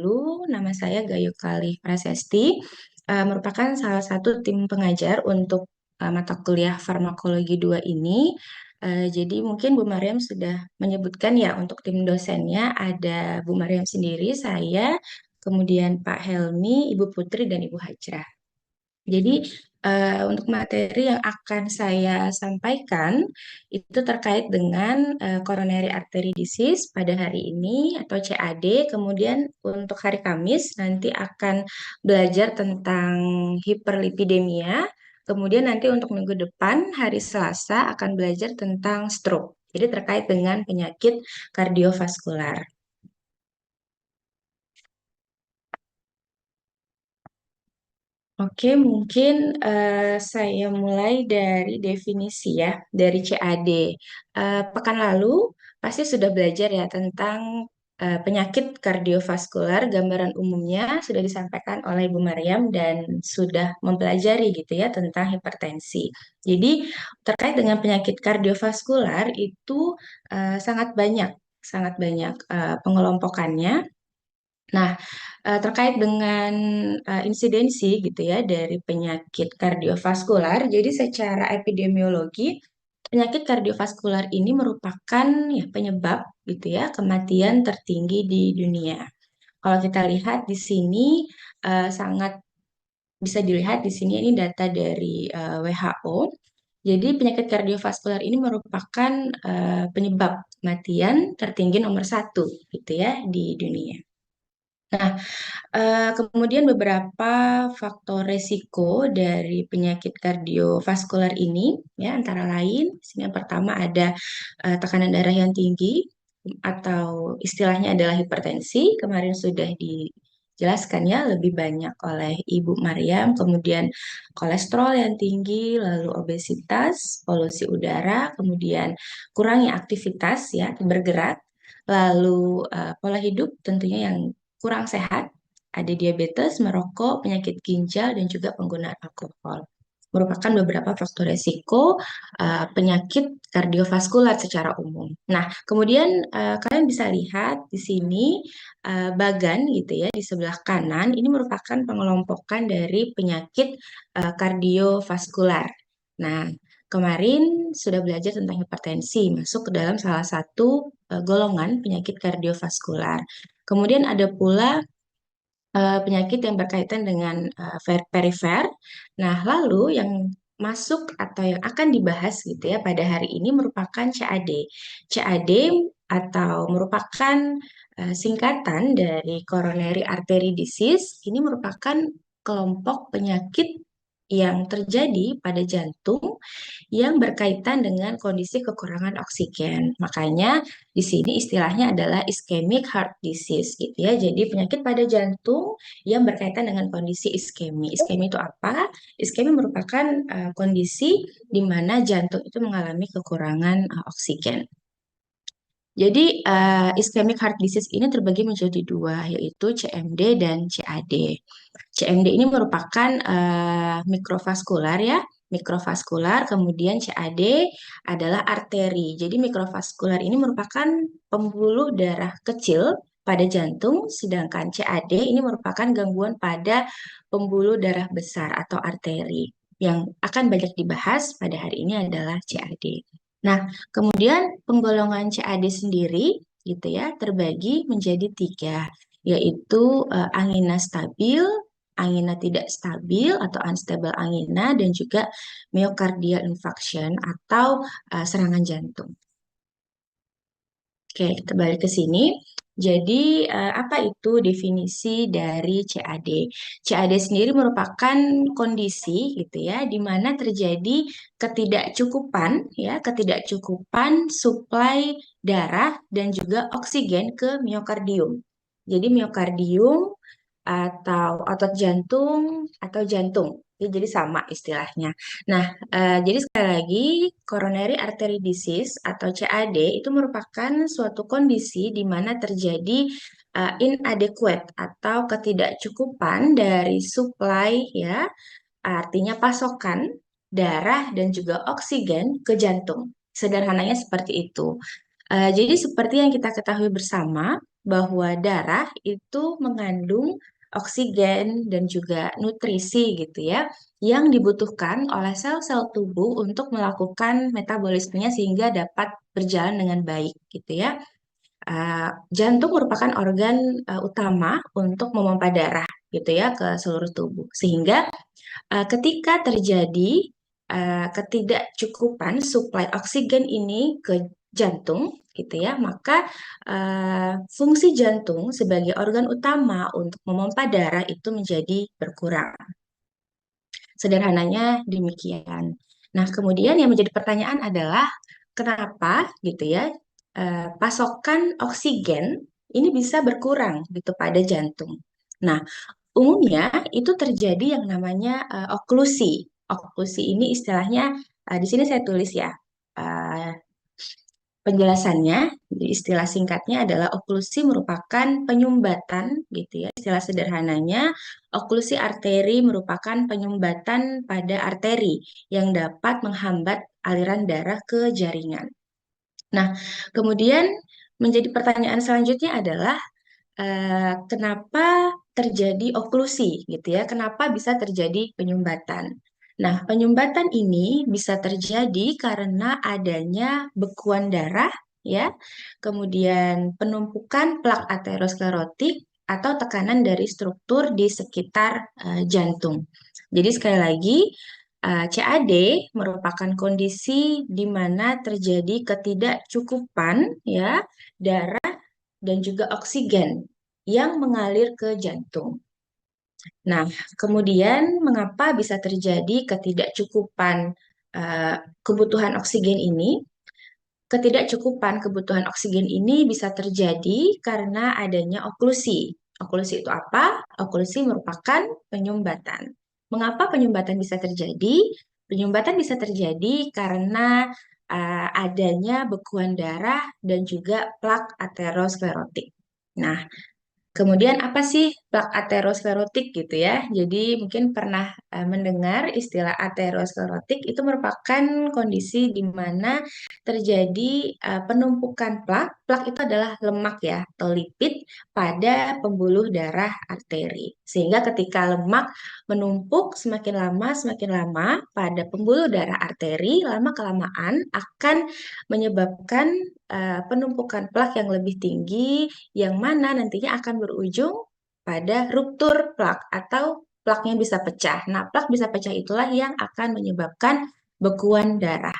dulu, nama saya Gayu Kalih Prasesti, merupakan salah satu tim pengajar untuk mata kuliah Farmakologi 2 ini. Jadi mungkin Bu Mariam sudah menyebutkan ya untuk tim dosennya ada Bu Mariam sendiri, saya, kemudian Pak Helmi, Ibu Putri, dan Ibu Hajrah. Jadi, untuk materi yang akan saya sampaikan itu terkait dengan coronary artery disease pada hari ini atau CAD. Kemudian untuk hari Kamis nanti akan belajar tentang hiperlipidemia. Kemudian nanti untuk minggu depan hari Selasa akan belajar tentang stroke. Jadi terkait dengan penyakit kardiovaskular. Oke, mungkin saya mulai dari definisi ya, dari CAD. Pekan lalu pasti sudah belajar ya tentang penyakit kardiovaskular. Gambaran umumnya sudah disampaikan oleh Ibu Mariam dan sudah mempelajari gitu ya tentang hipertensi. Jadi terkait dengan penyakit kardiovaskular itu sangat banyak pengelompokannya. Nah, terkait dengan insidensi gitu ya dari penyakit kardiovaskular, jadi secara epidemiologi penyakit kardiovaskular ini merupakan ya penyebab gitu ya kematian tertinggi di dunia. Kalau kita lihat di sini sangat bisa dilihat di sini ini data dari WHO. Jadi penyakit kardiovaskular ini merupakan penyebab kematian tertinggi nomor satu gitu ya di dunia. Nah, kemudian beberapa faktor resiko dari penyakit kardiovaskular ini, ya antara lain, sini yang pertama ada tekanan darah yang tinggi atau istilahnya adalah hipertensi. Kemarin sudah dijelaskan ya lebih banyak oleh Ibu Mariam. Kemudian kolesterol yang tinggi, lalu obesitas, polusi udara, kemudian kurangnya aktivitas ya bergerak, lalu pola hidup tentunya yang kurang sehat, ada diabetes, merokok, penyakit ginjal, dan juga penggunaan alkohol. Merupakan beberapa faktor resiko penyakit kardiovaskular secara umum. Nah, kemudian kalian bisa lihat di sini bagan gitu ya di sebelah kanan ini merupakan pengelompokan dari penyakit kardiovaskular. Nah, kemarin sudah belajar tentang hipertensi masuk ke dalam salah satu golongan penyakit kardiovaskular. Kemudian ada pula penyakit yang berkaitan dengan perifer. Nah, lalu yang masuk atau yang akan dibahas gitu ya pada hari ini merupakan CAD. CAD atau merupakan singkatan dari coronary artery disease. Ini merupakan kelompok penyakit yang terjadi pada jantung yang berkaitan dengan kondisi kekurangan oksigen. Makanya di sini istilahnya adalah ischemic heart disease gitu ya. Jadi penyakit pada jantung yang berkaitan dengan kondisi iskemi. Iskemi itu apa? Iskemi merupakan kondisi di mana jantung itu mengalami kekurangan oksigen. Jadi ischemic heart disease ini terbagi menjadi dua, yaitu CMD dan CAD. CMD ini merupakan mikrovaskular ya, mikrovaskular, kemudian CAD adalah arteri. Jadi mikrovaskular ini merupakan pembuluh darah kecil pada jantung, sedangkan CAD ini merupakan gangguan pada pembuluh darah besar atau arteri. Yang akan banyak dibahas pada hari ini adalah CAD. Nah, kemudian penggolongan CAD sendiri gitu ya terbagi menjadi tiga, yaitu angina stabil, angina tidak stabil atau unstable angina, dan juga myocardial infarction atau serangan jantung. Oke, kita balik ke sini. Jadi, apa itu definisi dari CAD? CAD sendiri merupakan kondisi gitu ya, di mana terjadi ketidakcukupan suplai darah dan juga oksigen ke miokardium. Jadi miokardium atau otot jantung atau jantung. Jadi sama istilahnya. Nah, jadi sekali lagi coronary artery disease atau CAD itu merupakan suatu kondisi di mana terjadi inadequate atau ketidakcukupan dari supply ya, artinya pasokan darah dan juga oksigen ke jantung. Sederhananya seperti itu. Jadi seperti yang kita ketahui bersama, bahwa darah itu mengandung oksigen dan juga nutrisi gitu ya, yang dibutuhkan oleh sel-sel tubuh untuk melakukan metabolismenya sehingga dapat berjalan dengan baik gitu ya. Jantung merupakan organ utama untuk memompa darah gitu ya ke seluruh tubuh. Sehingga ketika terjadi ketidakcukupan suplai oksigen ini ke jantung gitu ya, maka fungsi jantung sebagai organ utama untuk memompa darah itu menjadi berkurang. Sederhananya demikian. Nah, kemudian yang menjadi pertanyaan adalah kenapa gitu ya pasokan oksigen ini bisa berkurang gitu pada jantung. Nah, umumnya itu terjadi yang namanya oklusi. Oklusi ini istilahnya di sini saya tulis ya. eh, Penjelasannya, istilah singkatnya adalah oklusi merupakan penyumbatan gitu ya. Istilah sederhananya, oklusi arteri merupakan penyumbatan pada arteri yang dapat menghambat aliran darah ke jaringan. Nah, kemudian menjadi pertanyaan selanjutnya adalah kenapa terjadi oklusi gitu ya? Kenapa bisa terjadi penyumbatan? Nah, penyumbatan ini bisa terjadi karena adanya bekuan darah ya, kemudian penumpukan plak aterosklerotik atau tekanan dari struktur di sekitar jantung. Jadi sekali lagi CAD merupakan kondisi di mana terjadi ketidakcukupan ya darah dan juga oksigen yang mengalir ke jantung. Nah, kemudian mengapa bisa terjadi ketidakcukupan eh, kebutuhan oksigen ini? Ketidakcukupan kebutuhan oksigen ini bisa terjadi karena adanya oklusi. Oklusi itu apa? Oklusi merupakan penyumbatan. Mengapa penyumbatan bisa terjadi? Penyumbatan bisa terjadi karena adanya bekuan darah dan juga plak aterosklerotik. Nah, kemudian apa sih plak aterosklerotik gitu ya? Jadi mungkin pernah mendengar istilah aterosklerotik itu merupakan kondisi di mana terjadi penumpukan plak. Plak itu adalah lemak ya atau lipid pada pembuluh darah arteri. Sehingga ketika lemak menumpuk semakin lama pada pembuluh darah arteri, lama kelamaan akan menyebabkan penumpukan plak yang lebih tinggi yang mana nantinya akan berujung pada ruptur plak atau plaknya bisa pecah. Nah, plak bisa pecah itulah yang akan menyebabkan bekuan darah.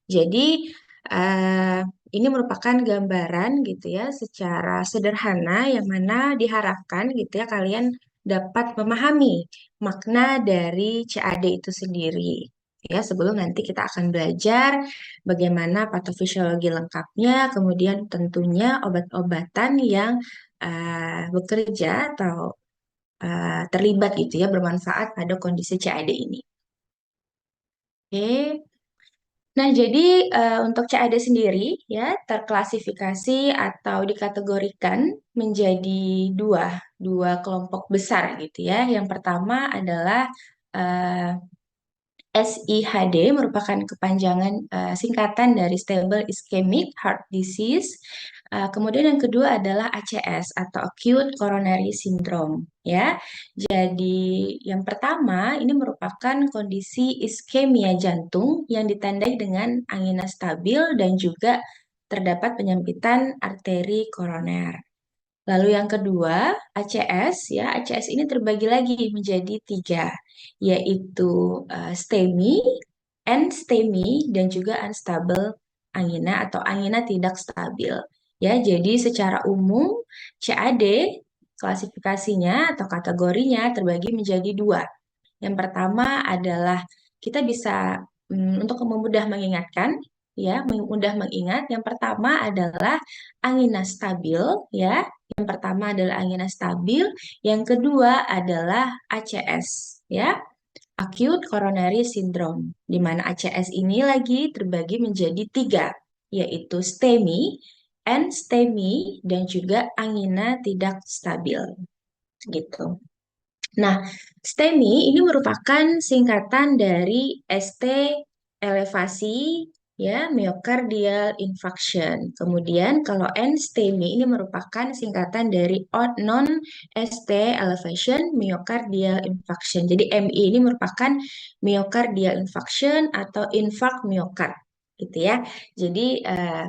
Jadi, eh, ini merupakan gambaran gitu ya, secara sederhana yang mana diharapkan gitu ya kalian dapat memahami makna dari CAD itu sendiri. Ya, sebelum nanti kita akan belajar bagaimana patofisiologi lengkapnya, kemudian tentunya obat-obatan yang bekerja atau terlibat gitu ya, bermanfaat pada kondisi CAD ini. Oke. Nah, jadi untuk CAD sendiri ya terklasifikasi atau dikategorikan menjadi dua kelompok besar gitu ya. Yang pertama adalah eh, SIHD merupakan kepanjangan singkatan dari Stable Ischemic Heart Disease. Kemudian yang kedua adalah ACS atau Acute Coronary Syndrome ya. Jadi yang pertama ini merupakan kondisi iskemia jantung yang ditandai dengan angina stabil dan juga terdapat penyempitan arteri koroner. Lalu yang kedua, ACS ya, ACS ini terbagi lagi menjadi tiga, yaitu STEMI, NSTEMI, dan juga unstable angina atau angina tidak stabil. Ya, jadi secara umum CAD klasifikasinya atau kategorinya terbagi menjadi dua. Yang pertama adalah kita bisa untuk memudah mengingatkan ya, mudah mengingat. Yang pertama adalah angina stabil ya. Yang pertama adalah angina stabil, yang kedua adalah ACS ya. Acute Coronary Syndrome, di mana ACS ini lagi terbagi menjadi tiga, yaitu STEMI, NSTEMI, dan juga angina tidak stabil gitu. Nah, STEMI ini merupakan singkatan dari ST elevasi ya, myocardial infarction. Kemudian kalau NSTEMI ini merupakan singkatan dari non-ST elevation myocardial infarction. Jadi MI ini merupakan myocardial infarction atau infark myokard gitu ya. Jadi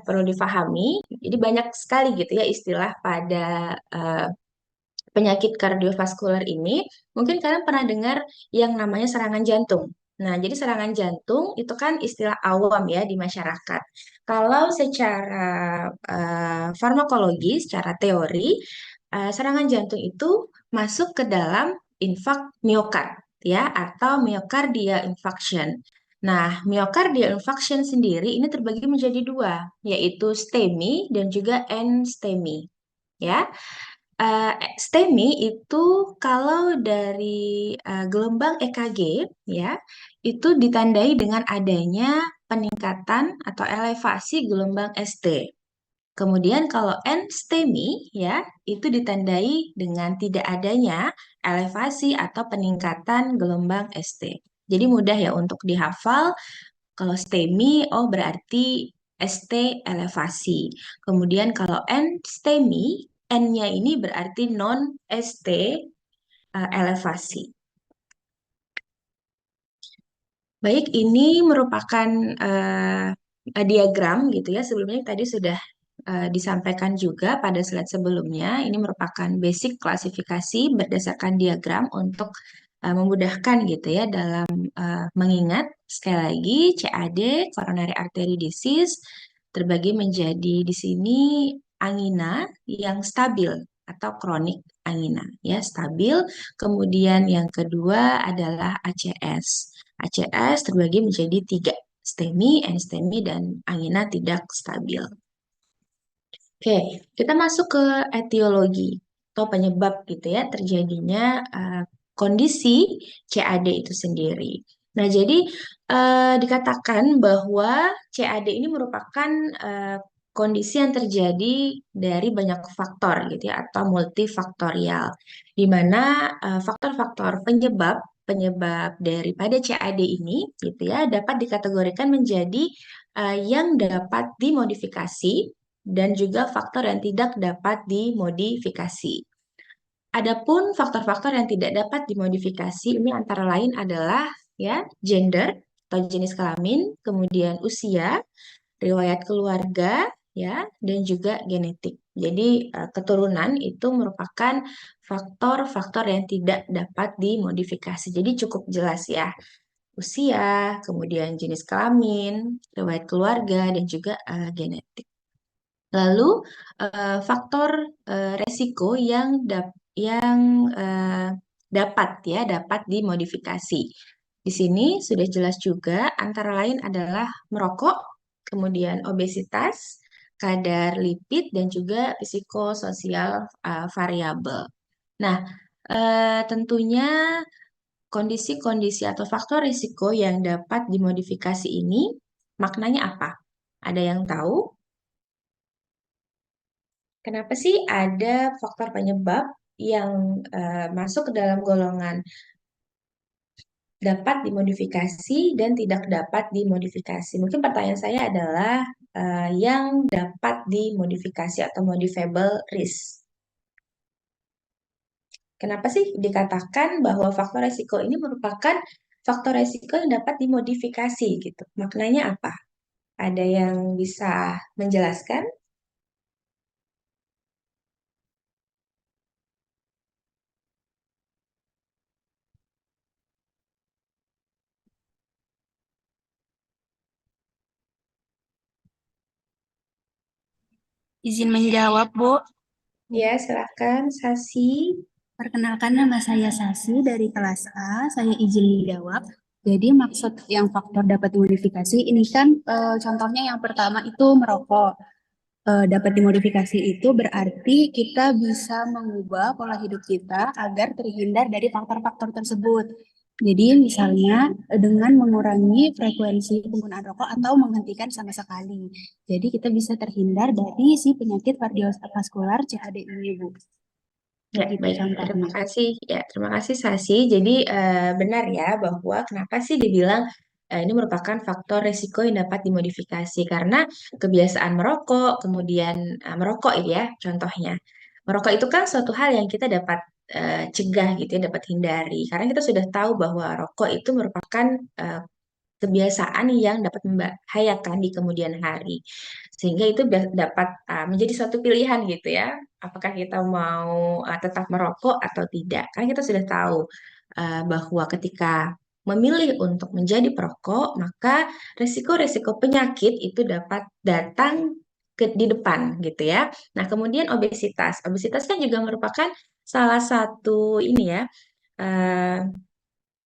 perlu difahami. Jadi banyak sekali gitu ya istilah pada penyakit kardiovaskular ini, mungkin kalian pernah dengar yang namanya serangan jantung. Nah, jadi serangan jantung itu kan istilah awam ya di masyarakat. Kalau secara farmakologi, secara teori, serangan jantung itu masuk ke dalam infark miokard ya atau myocardial infarction. Nah, myocardial infarction sendiri ini terbagi menjadi dua, yaitu STEMI dan juga NSTEMI ya. STEMI itu kalau dari gelombang EKG ya, itu ditandai dengan adanya peningkatan atau elevasi gelombang ST. Kemudian kalau N-STEMI ya, itu ditandai dengan tidak adanya elevasi atau peningkatan gelombang ST. Jadi mudah ya untuk dihafal. Kalau STEMI, oh berarti ST elevasi. Kemudian kalau N-STEMI, N-nya ini berarti non-ST elevasi. Baik, ini merupakan diagram gitu ya. Sebelumnya tadi sudah disampaikan juga pada slide sebelumnya. Ini merupakan basic klasifikasi berdasarkan diagram untuk memudahkan gitu ya dalam mengingat. Sekali lagi, CAD, coronary artery disease, terbagi menjadi di sini angina yang stabil atau kronik angina ya stabil. Kemudian yang kedua adalah ACS. ACS terbagi menjadi tiga, STEMI, NSTEMI, dan angina tidak stabil. Oke, kita masuk ke etiologi atau penyebab gitu ya terjadinya kondisi CAD itu sendiri. Nah, jadi dikatakan bahwa CAD ini merupakan eh, kondisi yang terjadi dari banyak faktor gitu ya atau multifaktorial, di mana faktor-faktor penyebab daripada CAD ini gitu ya dapat dikategorikan menjadi yang dapat dimodifikasi dan juga faktor yang tidak dapat dimodifikasi. Adapun faktor-faktor yang tidak dapat dimodifikasi ini antara lain adalah ya gender atau jenis kelamin, kemudian usia, riwayat keluarga, ya, dan juga genetik. Jadi keturunan itu merupakan faktor-faktor yang tidak dapat dimodifikasi. Jadi cukup jelas ya. Usia, kemudian jenis kelamin, riwayat keluarga, dan juga genetik. Lalu faktor resiko yang eh, dapat dimodifikasi. Di sini sudah jelas juga antara lain adalah merokok, kemudian obesitas, kadar lipid dan juga psikososial variabel. Nah, tentunya kondisi-kondisi atau faktor risiko yang dapat dimodifikasi ini maknanya apa? Ada yang tahu? Kenapa sih ada faktor penyebab yang masuk ke dalam golongan dapat dimodifikasi dan tidak dapat dimodifikasi? Mungkin pertanyaan saya adalah yang dapat dimodifikasi atau modifiable risk. Kenapa sih dikatakan bahwa faktor resiko ini merupakan faktor resiko yang dapat dimodifikasi gitu? Maknanya apa? Ada yang bisa menjelaskan? Izin menjawab, Bu. Ya, silakan, Sasi. Perkenalkan nama saya Sasi dari kelas A. Saya izin menjawab. Jadi maksud yang faktor dapat dimodifikasi ini kan contohnya yang pertama itu merokok. Dapat dimodifikasi itu berarti kita bisa mengubah pola hidup kita agar terhindar dari faktor-faktor tersebut. Jadi misalnya dengan mengurangi frekuensi penggunaan rokok atau menghentikan sama sekali. Jadi kita bisa terhindar dari si penyakit kardiovaskular CAD ini, Bu. Ya, Begitu baik. contohnya. Terima kasih. Ya, terima kasih Sasi. Jadi benar ya bahwa kenapa sih dibilang ini merupakan faktor risiko yang dapat dimodifikasi karena kebiasaan merokok, kemudian merokok ini ya contohnya. Merokok itu kan suatu hal yang kita dapat cegah gitu ya, dapat hindari. Karena kita sudah tahu bahwa rokok itu merupakan eh, kebiasaan yang dapat membahayakan di kemudian hari. Sehingga itu dapat menjadi suatu pilihan gitu ya. Apakah kita mau tetap merokok atau tidak. Karena kita sudah tahu bahwa ketika memilih untuk menjadi perokok, maka risiko-risiko penyakit itu dapat datang di depan gitu ya. Nah, kemudian obesitas. Obesitas kan juga merupakan salah satu ini ya, eh,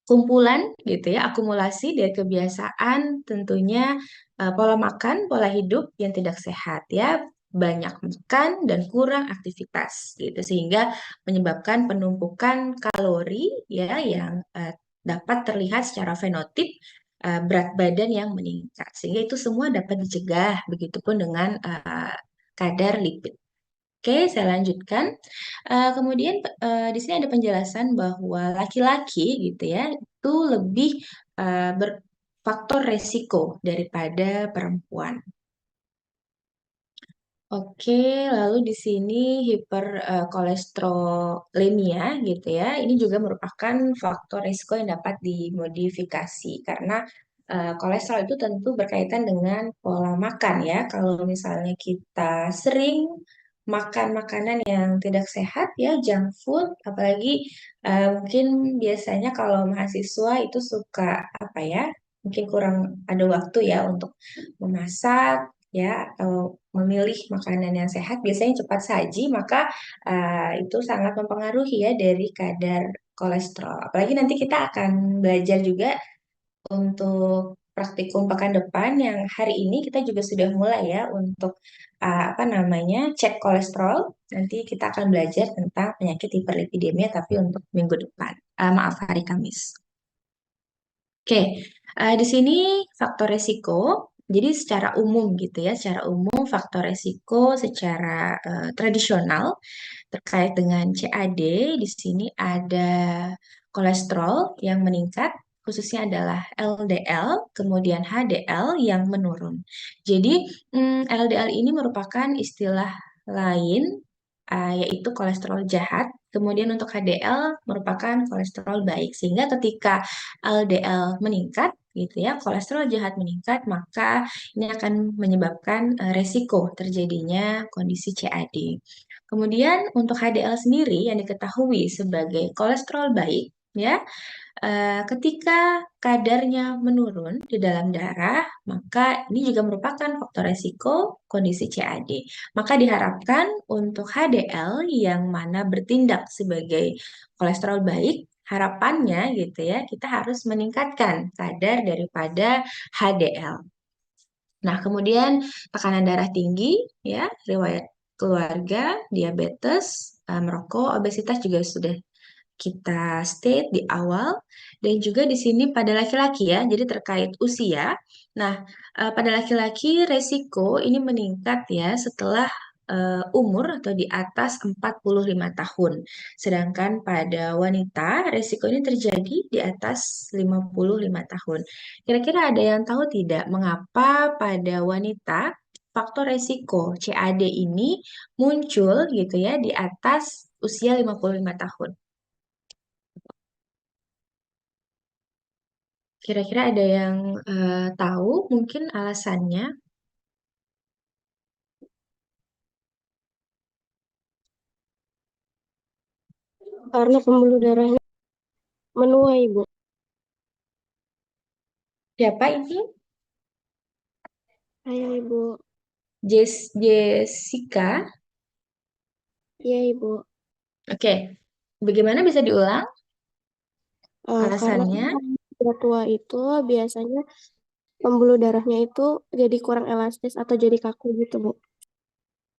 kumpulan gitu ya, akumulasi dari kebiasaan tentunya pola makan, pola hidup yang tidak sehat ya, banyak makan dan kurang aktivitas gitu sehingga menyebabkan penumpukan kalori ya yang dapat terlihat secara fenotip berat badan yang meningkat sehingga itu semua dapat dicegah begitupun dengan kadar lipid. Oke, saya lanjutkan. Kemudian di sini ada penjelasan bahwa laki-laki gitu ya itu lebih berfaktor resiko daripada perempuan. Oke, lalu di sini hiperkolesterolemia gitu ya. Ini juga merupakan faktor risiko yang dapat dimodifikasi karena kolesterol itu tentu berkaitan dengan pola makan ya. Kalau misalnya kita sering makan makanan yang tidak sehat ya, junk food, apalagi mungkin biasanya kalau mahasiswa itu suka apa ya? Mungkin kurang ada waktu ya untuk memasak ya atau memilih makanan yang sehat biasanya cepat saji maka itu sangat mempengaruhi ya dari kadar kolesterol. Apalagi nanti kita akan belajar juga untuk praktikum pekan depan yang hari ini kita juga sudah mulai ya untuk apa namanya cek kolesterol. Nanti kita akan belajar tentang penyakit hiperlipidemia tapi untuk minggu depan. Maaf hari Kamis. Oke, di sini faktor resiko. Jadi secara umum gitu ya, secara umum faktor resiko secara tradisional terkait dengan CAD di sini ada kolesterol yang meningkat, khususnya adalah LDL, kemudian HDL yang menurun. Jadi LDL ini merupakan istilah lain yaitu kolesterol jahat. Kemudian untuk HDL merupakan kolesterol baik. Sehingga ketika LDL meningkat, gitu ya, kolesterol jahat meningkat, maka ini akan menyebabkan resiko terjadinya kondisi CAD. Kemudian untuk HDL sendiri yang diketahui sebagai kolesterol baik, ya, ketika kadarnya menurun di dalam darah, maka ini juga merupakan faktor resiko kondisi CAD. Maka diharapkan untuk HDL yang mana bertindak sebagai kolesterol baik, harapannya gitu ya, kita harus meningkatkan kadar daripada HDL. Nah, kemudian tekanan darah tinggi, ya, riwayat keluarga, diabetes, merokok, obesitas juga sudah kita state di awal. Dan juga di sini pada laki-laki ya, jadi terkait usia. Nah, pada laki-laki resiko ini meningkat ya setelah umur atau di atas 45 tahun. Sedangkan pada wanita resiko ini terjadi di atas 55 tahun. Kira-kira ada yang tahu tidak mengapa pada wanita faktor resiko CAD ini muncul gitu ya di atas usia 55 tahun? Kira-kira ada yang tahu mungkin alasannya? Karena pembuluh darahnya menua, Ibu. Siapa ini? Saya, Ibu. Jessica. Iya, Ibu. Oke, bagaimana bisa diulang Karena kan alasannya? orang udah tua itu biasanya pembuluh darahnya itu jadi kurang elastis atau jadi kaku gitu, Bu.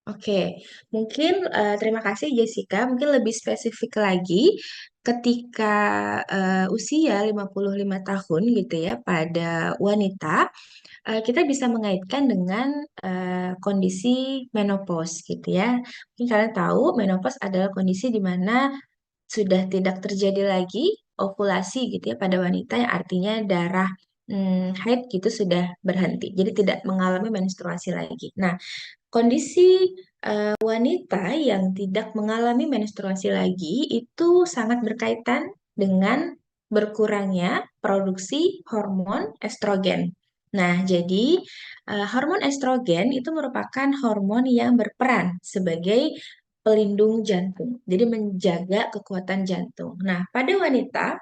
Oke, mungkin terima kasih Jessica. Mungkin lebih spesifik lagi ketika usia 55 tahun gitu ya pada wanita, kita bisa mengaitkan dengan kondisi menopause gitu ya. Mungkin kalian tahu menopause adalah kondisi di mana sudah tidak terjadi lagi ovulasi gitu ya pada wanita yang artinya darah haid gitu sudah berhenti, jadi tidak mengalami menstruasi lagi. Nah, kondisi wanita yang tidak mengalami menstruasi lagi itu sangat berkaitan dengan berkurangnya produksi hormon estrogen. Nah, jadi hormon estrogen itu merupakan hormon yang berperan sebagai pelindung jantung, jadi menjaga kekuatan jantung. Nah, pada wanita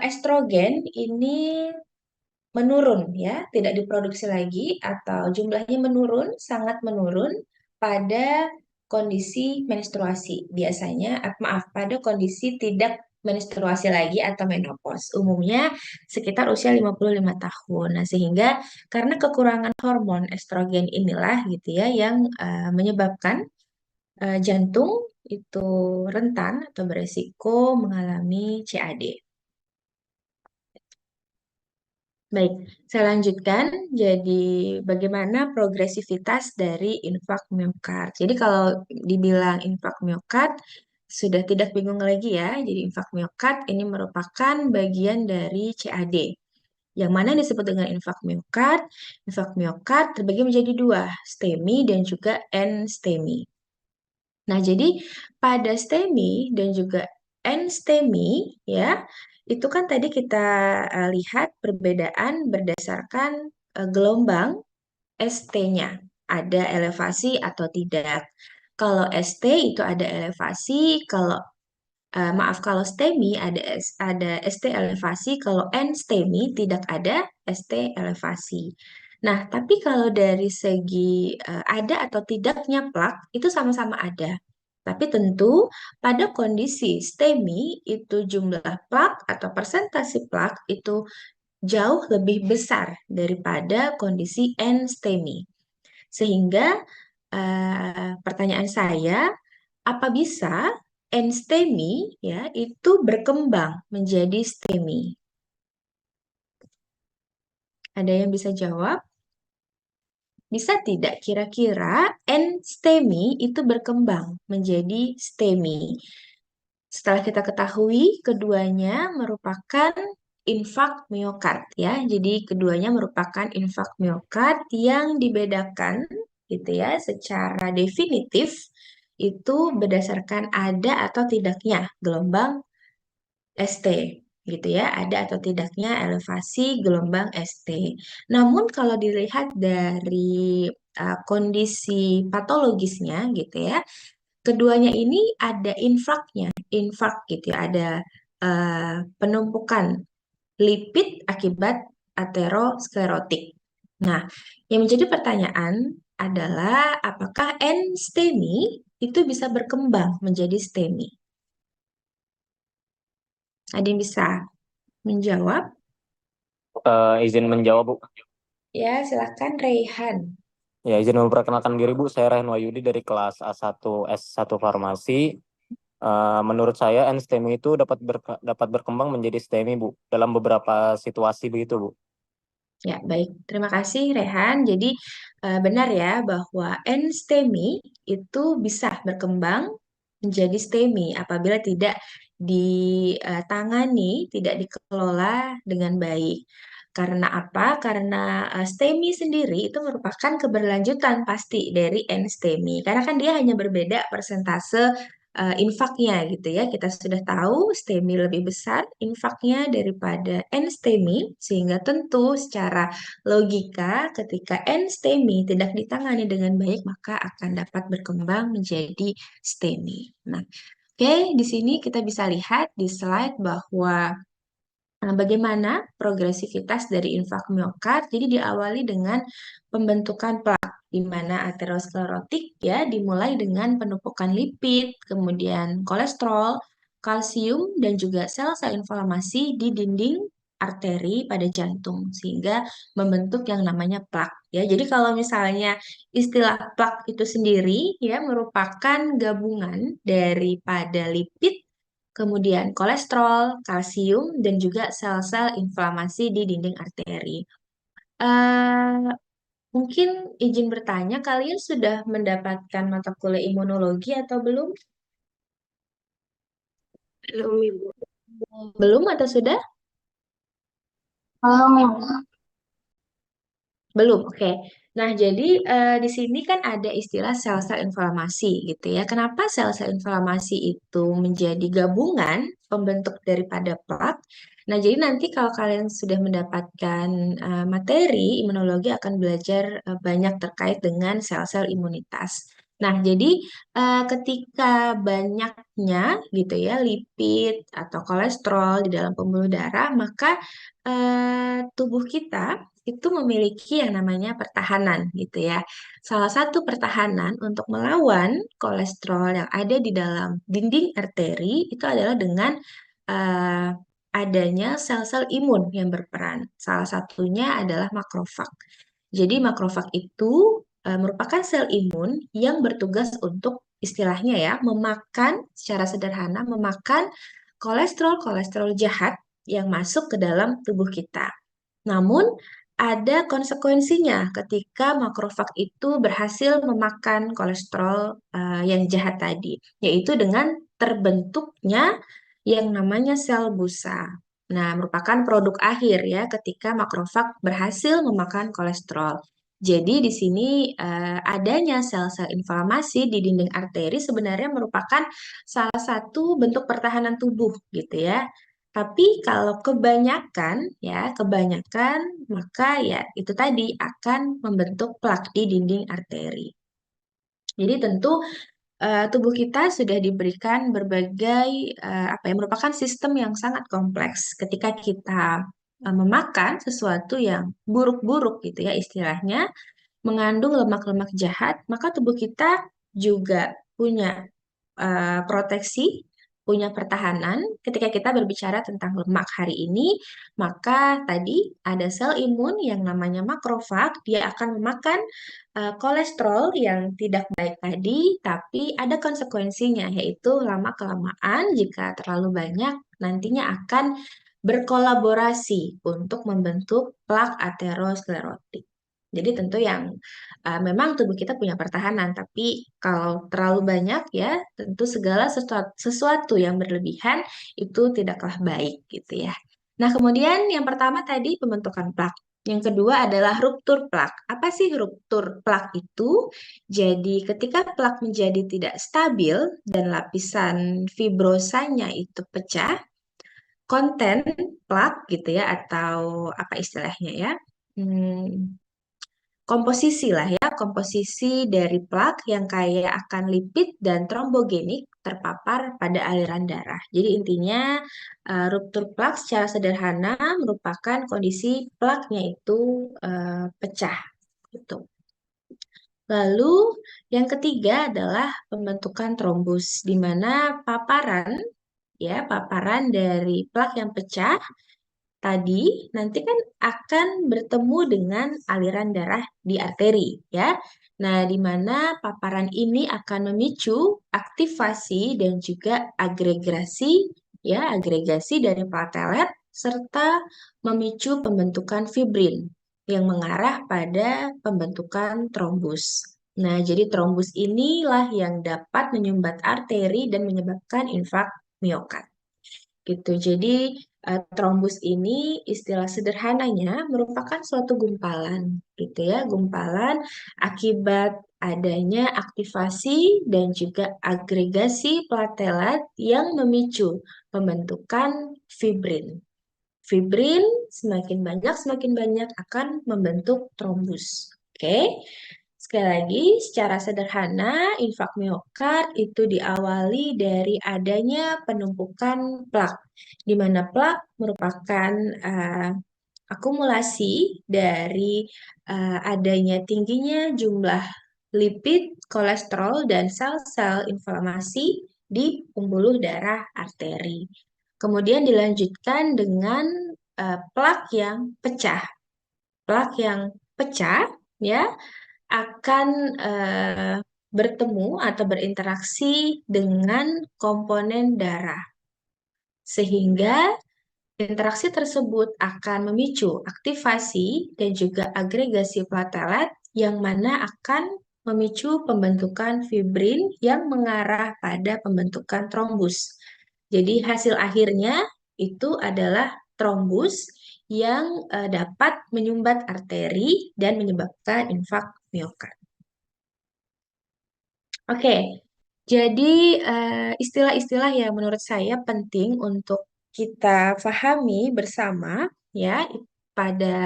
estrogen ini menurun ya, tidak diproduksi lagi atau jumlahnya menurun, sangat menurun pada kondisi menstruasi. Biasanya, maaf, pada kondisi tidak menstruasi lagi atau menopause. Umumnya sekitar usia 55 tahun. Nah, sehingga karena kekurangan hormon estrogen inilah gitu ya yang menyebabkan jantung itu rentan atau beresiko mengalami CAD. Baik, saya lanjutkan. Jadi, bagaimana progresivitas dari infak miokard? Jadi, kalau dibilang infak miokard, sudah tidak bingung lagi ya. Jadi, infak miokard ini merupakan bagian dari CAD. Yang mana disebut dengan infak miokard? Infak miokard terbagi menjadi dua, STEMI dan juga NSTEMI. Nah, jadi pada STEMI dan juga NSTEMI ya, itu kan tadi kita lihat perbedaan berdasarkan gelombang ST-nya, ada elevasi atau tidak. Kalau ST itu ada elevasi, kalau maaf kalau STEMI ada ST elevasi, kalau NSTEMI tidak ada ST elevasi. Nah, tapi kalau dari segi ada atau tidaknya plak itu sama-sama ada. Tapi tentu pada kondisi STEMI itu jumlah plak atau persentase plak itu jauh lebih besar daripada kondisi NSTEMI. Sehingga pertanyaan saya, apa bisa NSTEMI ya itu berkembang menjadi STEMI? Ada yang bisa jawab? Bisa tidak kira-kira NSTEMI itu berkembang menjadi STEMI? Setelah kita ketahui, keduanya merupakan infak miokard ya. Jadi keduanya merupakan infak miokard yang dibedakan gitu ya secara definitif itu berdasarkan ada atau tidaknya gelombang ST gitu ya, ada atau tidaknya elevasi gelombang ST. Namun kalau dilihat dari kondisi patologisnya gitu ya, keduanya ini ada infak gitu ya, ada penumpukan lipid akibat aterosklerotik. Nah, yang menjadi pertanyaan adalah apakah N-STEMI itu bisa berkembang menjadi STEMI? Ada yang bisa menjawab? Izin menjawab, Bu. Ya, silakan Raihan. Ya, izin memperkenalkan diri, Bu. Saya Raihan Wahyudi dari kelas A1 S1 Farmasi. Menurut saya, NSTEMI itu dapat berkembang menjadi STEMI, Bu, dalam beberapa situasi begitu, Bu. Ya, baik. Terima kasih, Rehan. Jadi, benar ya bahwa N-STEMI itu bisa berkembang menjadi STEMI apabila tidak ditangani, tidak dikelola dengan baik. Karena apa? Karena STEMI sendiri itu merupakan keberlanjutan pasti dari N-STEMI. Karena kan dia hanya berbeda persentase infaknya gitu ya. Kita sudah tahu STEMI lebih besar infaknya daripada N-STEMI, sehingga tentu secara logika ketika N-STEMI tidak ditangani dengan baik maka akan dapat berkembang menjadi STEMI. Nah, oke, di sini kita bisa lihat di slide bahwa bagaimana progresivitas dari infak miokard. Jadi diawali dengan pembentukan plak di mana aterosklerotik ya dimulai dengan penumpukan lipid, kemudian kolesterol, kalsium dan juga sel-sel inflamasi di dinding arteri pada jantung sehingga membentuk yang namanya plak ya. Jadi kalau misalnya istilah plak itu sendiri ya merupakan gabungan daripada lipid, kemudian kolesterol, kalsium, dan juga sel-sel inflamasi di dinding arteri. Eh, Mungkin izin bertanya, kalian sudah mendapatkan mata kuliah imunologi atau belum? Belum, Ibu. Belum atau sudah? Oh, Belum, oke. Nah, jadi di sini kan ada istilah sel-sel inflamasi gitu ya. Kenapa sel-sel inflamasi itu menjadi gabungan pembentuk daripada plak? Nah, jadi nanti kalau kalian sudah mendapatkan materi, imunologi akan belajar banyak terkait dengan sel-sel imunitas. Nah, jadi ketika banyaknya gitu ya lipid atau kolesterol di dalam pembuluh darah, maka tubuh kita itu memiliki yang namanya pertahanan gitu ya. Salah satu pertahanan untuk melawan kolesterol yang ada di dalam dinding arteri itu adalah dengan eh, adanya sel-sel imun yang berperan. Salah satunya adalah makrofag. Jadi makrofag itu merupakan sel imun yang bertugas untuk istilahnya ya memakan secara sederhana memakan kolesterol-kolesterol jahat yang masuk ke dalam tubuh kita. Namun, ada konsekuensinya ketika makrofag itu berhasil memakan kolesterol yang jahat tadi, yaitu dengan terbentuknya yang namanya sel busa. Nah, merupakan produk akhir ya ketika makrofag berhasil memakan kolesterol. Jadi di sini adanya sel-sel inflamasi di dinding arteri sebenarnya merupakan salah satu bentuk pertahanan tubuh gitu ya. Tapi kalau kebanyakan ya, kebanyakan maka ya itu tadi akan membentuk plak di dinding arteri. Jadi tentu tubuh kita sudah diberikan berbagai apa ya merupakan sistem yang sangat kompleks. Ketika kita memakan sesuatu yang buruk-buruk gitu ya istilahnya, mengandung lemak-lemak jahat, maka tubuh kita juga punya proteksi, punya pertahanan. Ketika kita berbicara tentang lemak hari ini, maka tadi ada sel imun yang namanya makrofag, dia akan memakan kolesterol yang tidak baik tadi, tapi ada konsekuensinya, yaitu lama-kelamaan jika terlalu banyak, nantinya akan berkolaborasi untuk membentuk plak aterosklerotik. Jadi tentu yang memang tubuh kita punya pertahanan, tapi kalau terlalu banyak ya, tentu segala sesuatu yang berlebihan itu tidaklah baik gitu ya. Nah, kemudian yang pertama tadi pembentukan plak. Yang kedua adalah ruptur plak. Apa sih ruptur plak itu? Jadi ketika plak menjadi tidak stabil dan lapisan fibrosanya itu pecah, konten plak gitu ya atau apa istilahnya ya? Hmm, komposisi lah ya, komposisi dari plak yang kaya akan lipid dan trombogenik terpapar pada aliran darah. Jadi intinya ruptur plak secara sederhana merupakan kondisi plaknya itu pecah gitu. Lalu yang ketiga adalah pembentukan trombus di mana paparan ya, paparan dari plak yang pecah tadi nanti kan akan bertemu dengan aliran darah di arteri ya. Nah, di mana paparan ini akan memicu aktivasi dan juga agregasi ya, agregasi dari platelet serta memicu pembentukan fibrin yang mengarah pada pembentukan trombus. Nah, jadi trombus inilah yang dapat menyumbat arteri dan menyebabkan infark miokard gitu. Jadi trombus ini istilah sederhananya merupakan suatu gumpalan gitu ya, gumpalan akibat adanya aktivasi dan juga agregasi platelet yang memicu pembentukan fibrin. Fibrin semakin banyak akan membentuk trombus. Oke. Sekali lagi, secara sederhana, infak miokard itu diawali dari adanya penumpukan plak, di mana plak merupakan akumulasi dari adanya tingginya jumlah lipid, kolesterol, dan sel-sel inflamasi di pembuluh darah arteri. Kemudian dilanjutkan dengan plak yang pecah. Plak yang pecah ya akan bertemu atau berinteraksi dengan komponen darah. Sehingga interaksi tersebut akan memicu aktivasi dan juga agregasi platelet yang mana akan memicu pembentukan fibrin yang mengarah pada pembentukan trombus. Jadi hasil akhirnya itu adalah trombus yang dapat menyumbat arteri dan menyebabkan infak miokard. Oke, jadi istilah-istilah yang menurut saya penting untuk kita pahami bersama ya pada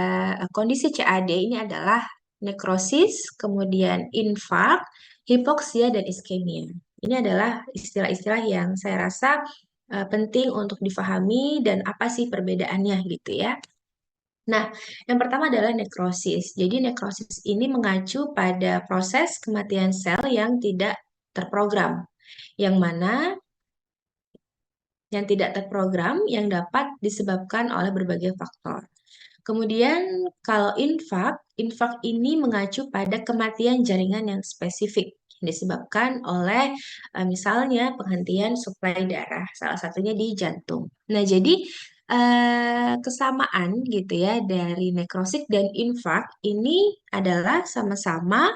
kondisi CAD ini adalah nekrosis, kemudian infark, hipoksia, dan iskemia. Ini adalah istilah-istilah yang saya rasa penting untuk difahami dan apa sih perbedaannya gitu ya. Nah, yang pertama adalah nekrosis. Jadi nekrosis ini mengacu pada proses kematian sel yang tidak terprogram, yang mana yang tidak terprogram yang dapat disebabkan oleh berbagai faktor. Kemudian kalau infak ini mengacu pada kematian jaringan yang spesifik yang disebabkan oleh misalnya penghentian suplai darah, salah satunya di jantung. Nah, jadi kesamaan gitu ya dari nekrosis dan infak ini adalah sama-sama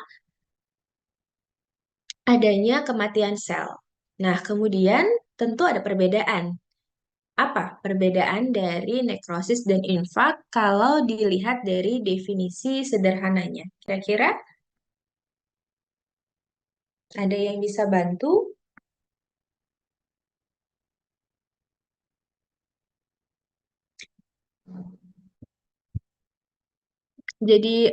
adanya kematian sel. Nah, kemudian tentu ada perbedaan. Apa perbedaan dari nekrosis dan infak kalau dilihat dari definisi sederhananya? Kira-kira ada yang bisa bantu? Jadi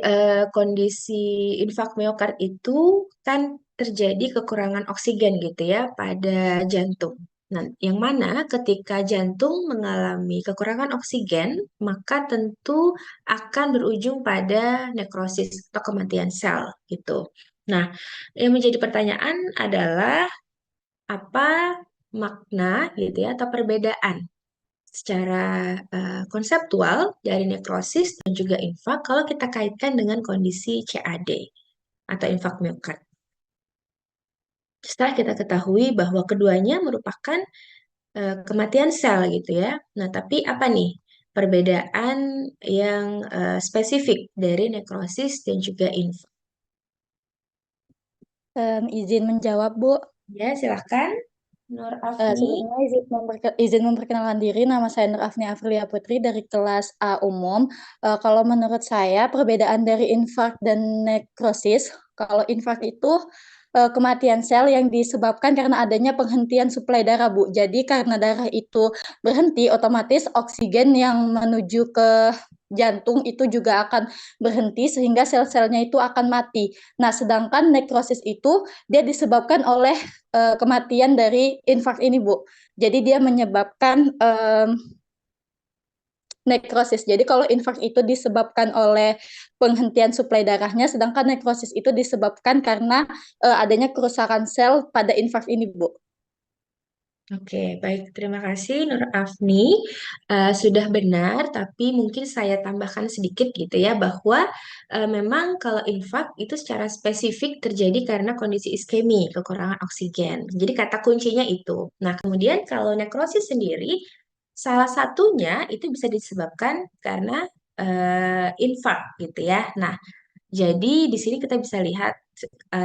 kondisi infak miokard itu kan terjadi kekurangan oksigen gitu ya pada jantung. Nah, yang mana ketika jantung mengalami kekurangan oksigen, maka tentu akan berujung pada nekrosis atau kematian sel gitu. Nah, yang menjadi pertanyaan adalah apa makna gitu ya atau perbedaan secara konseptual dari nekrosis dan juga infak kalau kita kaitkan dengan kondisi CAD atau infak miokard. Setelah kita ketahui bahwa keduanya merupakan kematian sel gitu ya. Nah, tapi apa nih perbedaan yang spesifik dari nekrosis dan juga infak? Izin menjawab, Bu. Ya, silahkan. Nur Afni. Sebelumnya izin memperkenalkan diri, nama saya Nur Afni Afrilia Putri dari kelas A umum. Kalau menurut saya perbedaan dari infark dan nekrosis, kalau infark itu kematian sel yang disebabkan karena adanya penghentian suplai darah, Bu. Jadi karena darah itu berhenti, otomatis oksigen yang menuju ke jantung itu juga akan berhenti sehingga sel-selnya itu akan mati. Nah, sedangkan nekrosis itu dia disebabkan oleh kematian dari infark ini, Bu. Jadi dia menyebabkan nekrosis. Jadi kalau infark itu disebabkan oleh penghentian suplai darahnya, sedangkan nekrosis itu disebabkan karena adanya kerusakan sel pada infark ini, Bu. Oke, baik. Terima kasih Nur Afni. Sudah benar, tapi mungkin saya tambahkan sedikit gitu ya, bahwa memang kalau infak itu secara spesifik terjadi karena kondisi iskemi, kekurangan oksigen. Jadi kata kuncinya itu. Nah, kemudian kalau nekrosis sendiri, salah satunya itu bisa disebabkan karena infak gitu ya. Nah, jadi di sini kita bisa lihat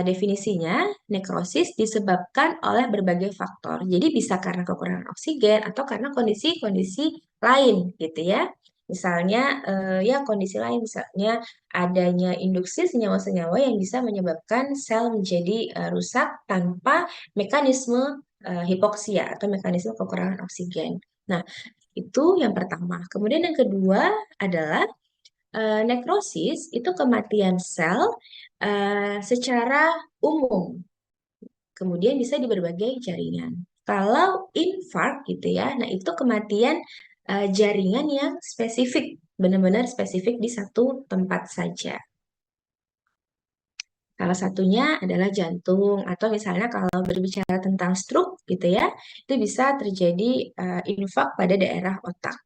definisinya, nekrosis disebabkan oleh berbagai faktor. Jadi bisa karena kekurangan oksigen atau karena kondisi-kondisi lain gitu ya. Misalnya ya kondisi lain misalnya adanya induksi senyawa-senyawa yang bisa menyebabkan sel menjadi rusak tanpa mekanisme hipoksia atau mekanisme kekurangan oksigen. Nah, itu yang pertama. Kemudian yang kedua adalah nekrosis itu kematian sel secara umum, kemudian bisa di berbagai jaringan. Kalau infark gitu ya, nah itu kematian jaringan yang spesifik, benar-benar spesifik di satu tempat saja. Salah satunya adalah jantung, atau misalnya kalau berbicara tentang stroke gitu ya, itu bisa terjadi infark pada daerah otak.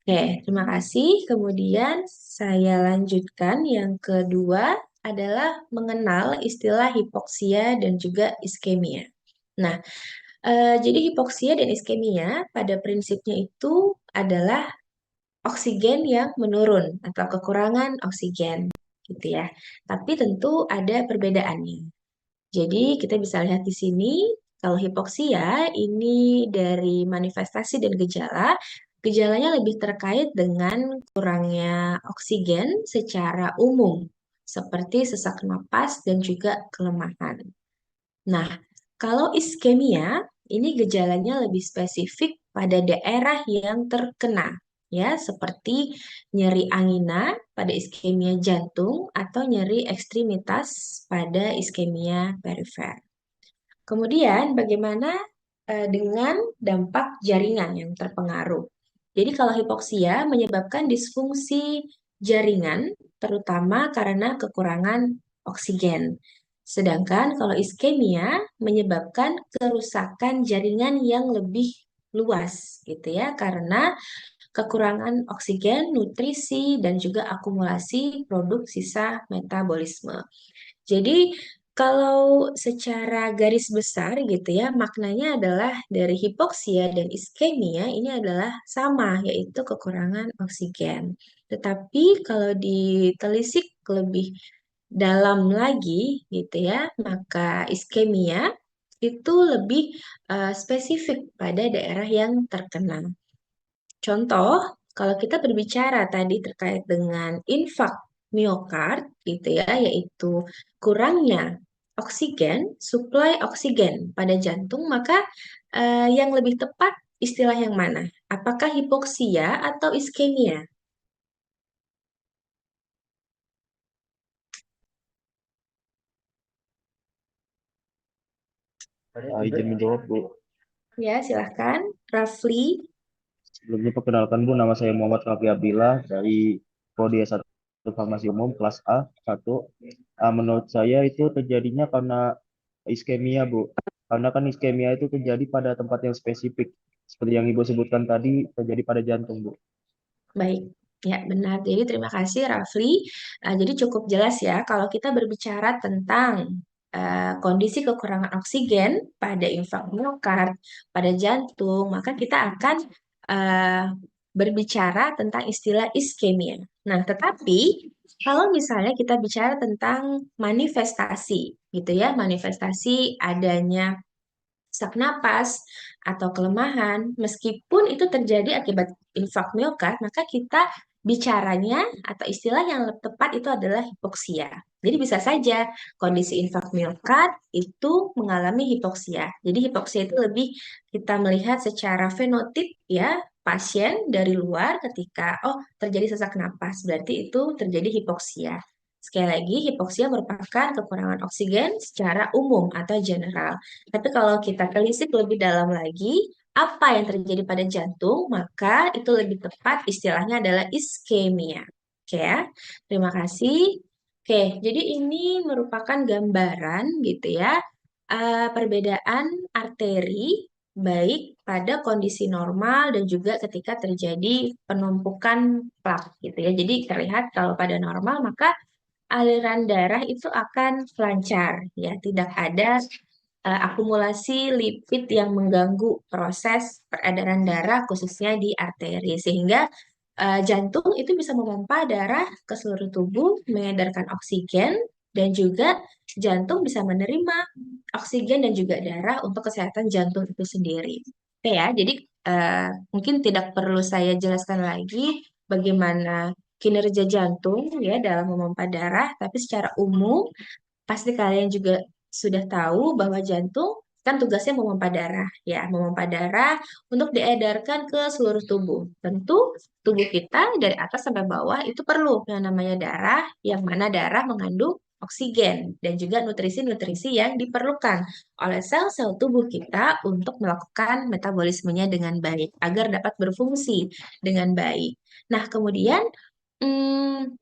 Oke, terima kasih. Kemudian saya lanjutkan yang kedua adalah mengenal istilah hipoksia dan juga iskemia. Nah, jadi hipoksia dan iskemia pada prinsipnya itu adalah oksigen yang menurun atau kekurangan oksigen, gitu ya. Tapi tentu ada perbedaannya. Jadi kita bisa lihat di sini, kalau hipoksia ini dari manifestasi dan gejala, gejalanya lebih terkait dengan kurangnya oksigen secara umum, seperti sesak napas dan juga kelemahan. Nah, kalau iskemia, ini gejalanya lebih spesifik pada daerah yang terkena, ya, seperti nyeri angina pada iskemia jantung atau nyeri ekstremitas pada iskemia perifer. Kemudian, bagaimana dengan dampak jaringan yang terpengaruh? Jadi, kalau hipoksia menyebabkan disfungsi jaringan, terutama karena kekurangan oksigen. Sedangkan kalau iskemia menyebabkan kerusakan jaringan yang lebih luas, gitu ya, karena kekurangan oksigen, nutrisi, dan juga akumulasi produk sisa metabolisme. Jadi kalau secara garis besar gitu ya, maknanya adalah dari hipoksia dan iskemia ini adalah sama, yaitu kekurangan oksigen. Tetapi kalau ditelisik lebih dalam lagi gitu ya, maka iskemia itu lebih spesifik pada daerah yang terkena. Contoh, kalau kita berbicara tadi terkait dengan infak miokard gitu ya, yaitu kurangnya oksigen, suplai oksigen pada jantung, maka yang lebih tepat istilah yang mana? Apakah hipoksia atau iskemia? Izin menjawab, Bu. Ya, silahkan. Rafli. Sebelumnya perkenalkan, Bu, nama saya Muhammad Rafli Abdillah dari Prodi S1 Farmasi Umum kelas A1. Menurut saya itu terjadinya karena iskemia, Bu. Karena kan iskemia itu terjadi pada tempat yang spesifik. Seperti yang Ibu sebutkan tadi, terjadi pada jantung, Bu. Baik, ya benar. Jadi terima kasih Rafli. Jadi cukup jelas ya kalau kita berbicara tentang kondisi kekurangan oksigen pada infak miokard, pada jantung, maka kita akan uh, berbicara tentang istilah iskemia. Nah, tetapi kalau misalnya kita bicara tentang manifestasi, gitu ya, manifestasi adanya sesak napas atau kelemahan, meskipun itu terjadi akibat infak miokard, maka kita bicaranya atau istilah yang tepat itu adalah hipoksia. Jadi bisa saja kondisi infak miokard itu mengalami hipoksia. Jadi hipoksia itu lebih kita melihat secara fenotip ya, pasien dari luar ketika terjadi sesak napas, berarti itu terjadi hipoksia. Sekali lagi, hipoksia merupakan kekurangan oksigen secara umum atau general. Tapi kalau kita telisik lebih dalam lagi, apa yang terjadi pada jantung, maka itu lebih tepat istilahnya adalah iskemia. Oke ya, terima kasih. Oke, jadi ini merupakan gambaran gitu ya, perbedaan arteri baik pada kondisi normal dan juga ketika terjadi penumpukan plak gitu ya. Jadi terlihat kalau pada normal maka aliran darah itu akan lancar ya, tidak ada akumulasi lipid yang mengganggu proses peredaran darah khususnya di arteri sehingga jantung itu bisa memompa darah ke seluruh tubuh, mengedarkan oksigen dan juga jantung bisa menerima oksigen dan juga darah untuk kesehatan jantung itu sendiri. Oke ya, jadi mungkin tidak perlu saya jelaskan lagi bagaimana kinerja jantung ya dalam memompa darah, tapi secara umum pasti kalian juga sudah tahu bahwa jantung kan tugasnya memompa darah, ya, memompa darah untuk diedarkan ke seluruh tubuh. Tentu tubuh kita dari atas sampai bawah itu perlu yang namanya darah, yang mana darah mengandung oksigen dan juga nutrisi-nutrisi yang diperlukan oleh sel-sel tubuh kita untuk melakukan metabolismenya dengan baik agar dapat berfungsi dengan baik. Nah, kemudian hmm,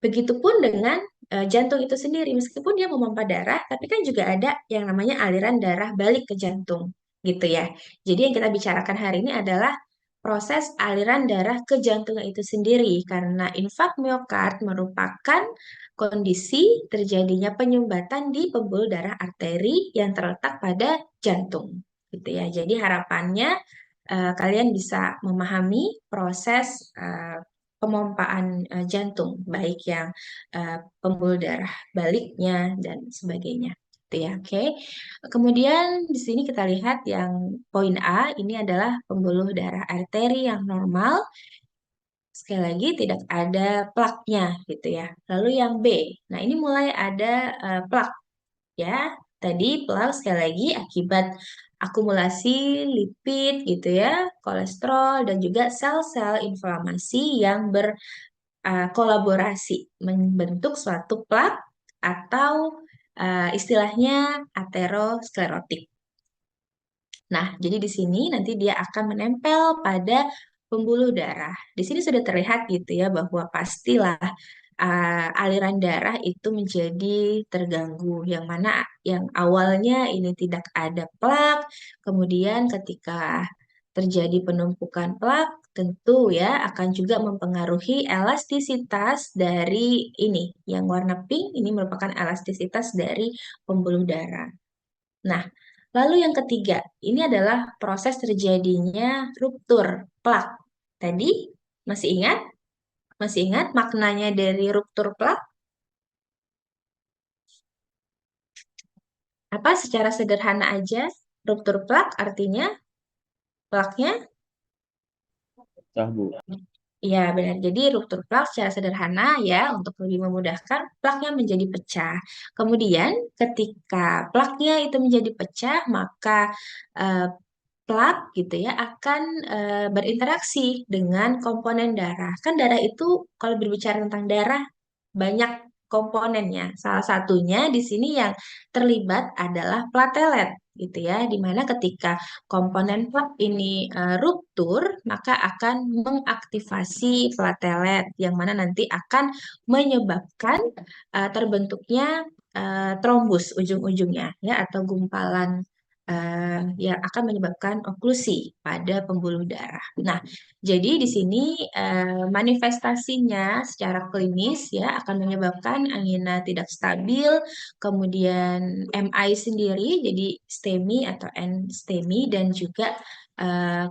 begitupun dengan jantung itu sendiri, meskipun dia memompa darah, tapi kan juga ada yang namanya aliran darah balik ke jantung, gitu ya. Jadi yang kita bicarakan hari ini adalah proses aliran darah ke jantung itu sendiri, karena infak miokard merupakan kondisi terjadinya penyumbatan di pembuluh darah arteri yang terletak pada jantung, gitu ya. Jadi harapannya kalian bisa memahami proses pemompaan jantung, baik yang pembuluh darah baliknya dan sebagainya. gitu ya. Oke. Kemudian di sini kita lihat yang poin A ini adalah pembuluh darah arteri yang normal. Sekali lagi tidak ada plaknya gitu ya. Lalu yang B. Nah, ini mulai ada plak ya. Tadi plak sekali lagi akibat akumulasi lipid gitu ya, kolesterol dan juga sel-sel inflamasi yang berkolaborasi membentuk suatu plak atau istilahnya aterosklerotik. Nah, jadi di sini nanti dia akan menempel pada pembuluh darah. Di sini sudah terlihat gitu ya bahwa pastilah aliran darah itu menjadi terganggu. Yang mana yang awalnya ini tidak ada plak, kemudian ketika terjadi penumpukan plak, tentu ya akan juga mempengaruhi elastisitas dari ini. Yang warna pink ini merupakan elastisitas dari pembuluh darah. Nah, lalu yang ketiga, ini adalah proses terjadinya ruptur plak. Tadi masih ingat? Masih ingat maknanya dari ruptur plak? Apa secara sederhana aja? Ruptur plak artinya plaknya. Pecah, Bu. Iya, benar. Jadi ruptur plak secara sederhana ya, untuk lebih memudahkan, plaknya menjadi pecah. Kemudian ketika plaknya itu menjadi pecah, maka eh, plak gitu ya akan berinteraksi dengan komponen darah. Kan darah itu kalau berbicara tentang darah banyak komponennya. Salah satunya di sini yang terlibat adalah platelet gitu ya, di mana ketika komponen plak ini ruptur, maka akan mengaktifasi platelet yang mana nanti akan menyebabkan terbentuknya trombus ujung-ujungnya ya atau gumpalan yang akan menyebabkan oklusi pada pembuluh darah. Nah, jadi di sini manifestasinya secara klinis ya akan menyebabkan angina tidak stabil, kemudian MI sendiri jadi STEMI atau NSTEMI dan juga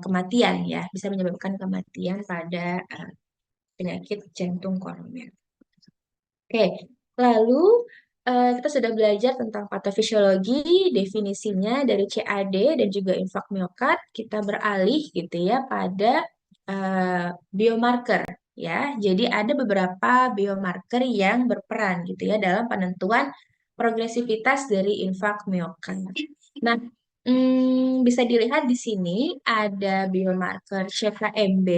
kematian ya bisa menyebabkan kematian pada penyakit jantung koroner. Oke, lalu kita sudah belajar tentang patofisiologi, definisinya dari CAD dan juga infak miokard. Kita beralih gitu ya pada biomarker ya. Jadi ada beberapa biomarker yang berperan gitu ya dalam penentuan progresivitas dari infak miokard. Nah, bisa dilihat di sini ada biomarker CKMB,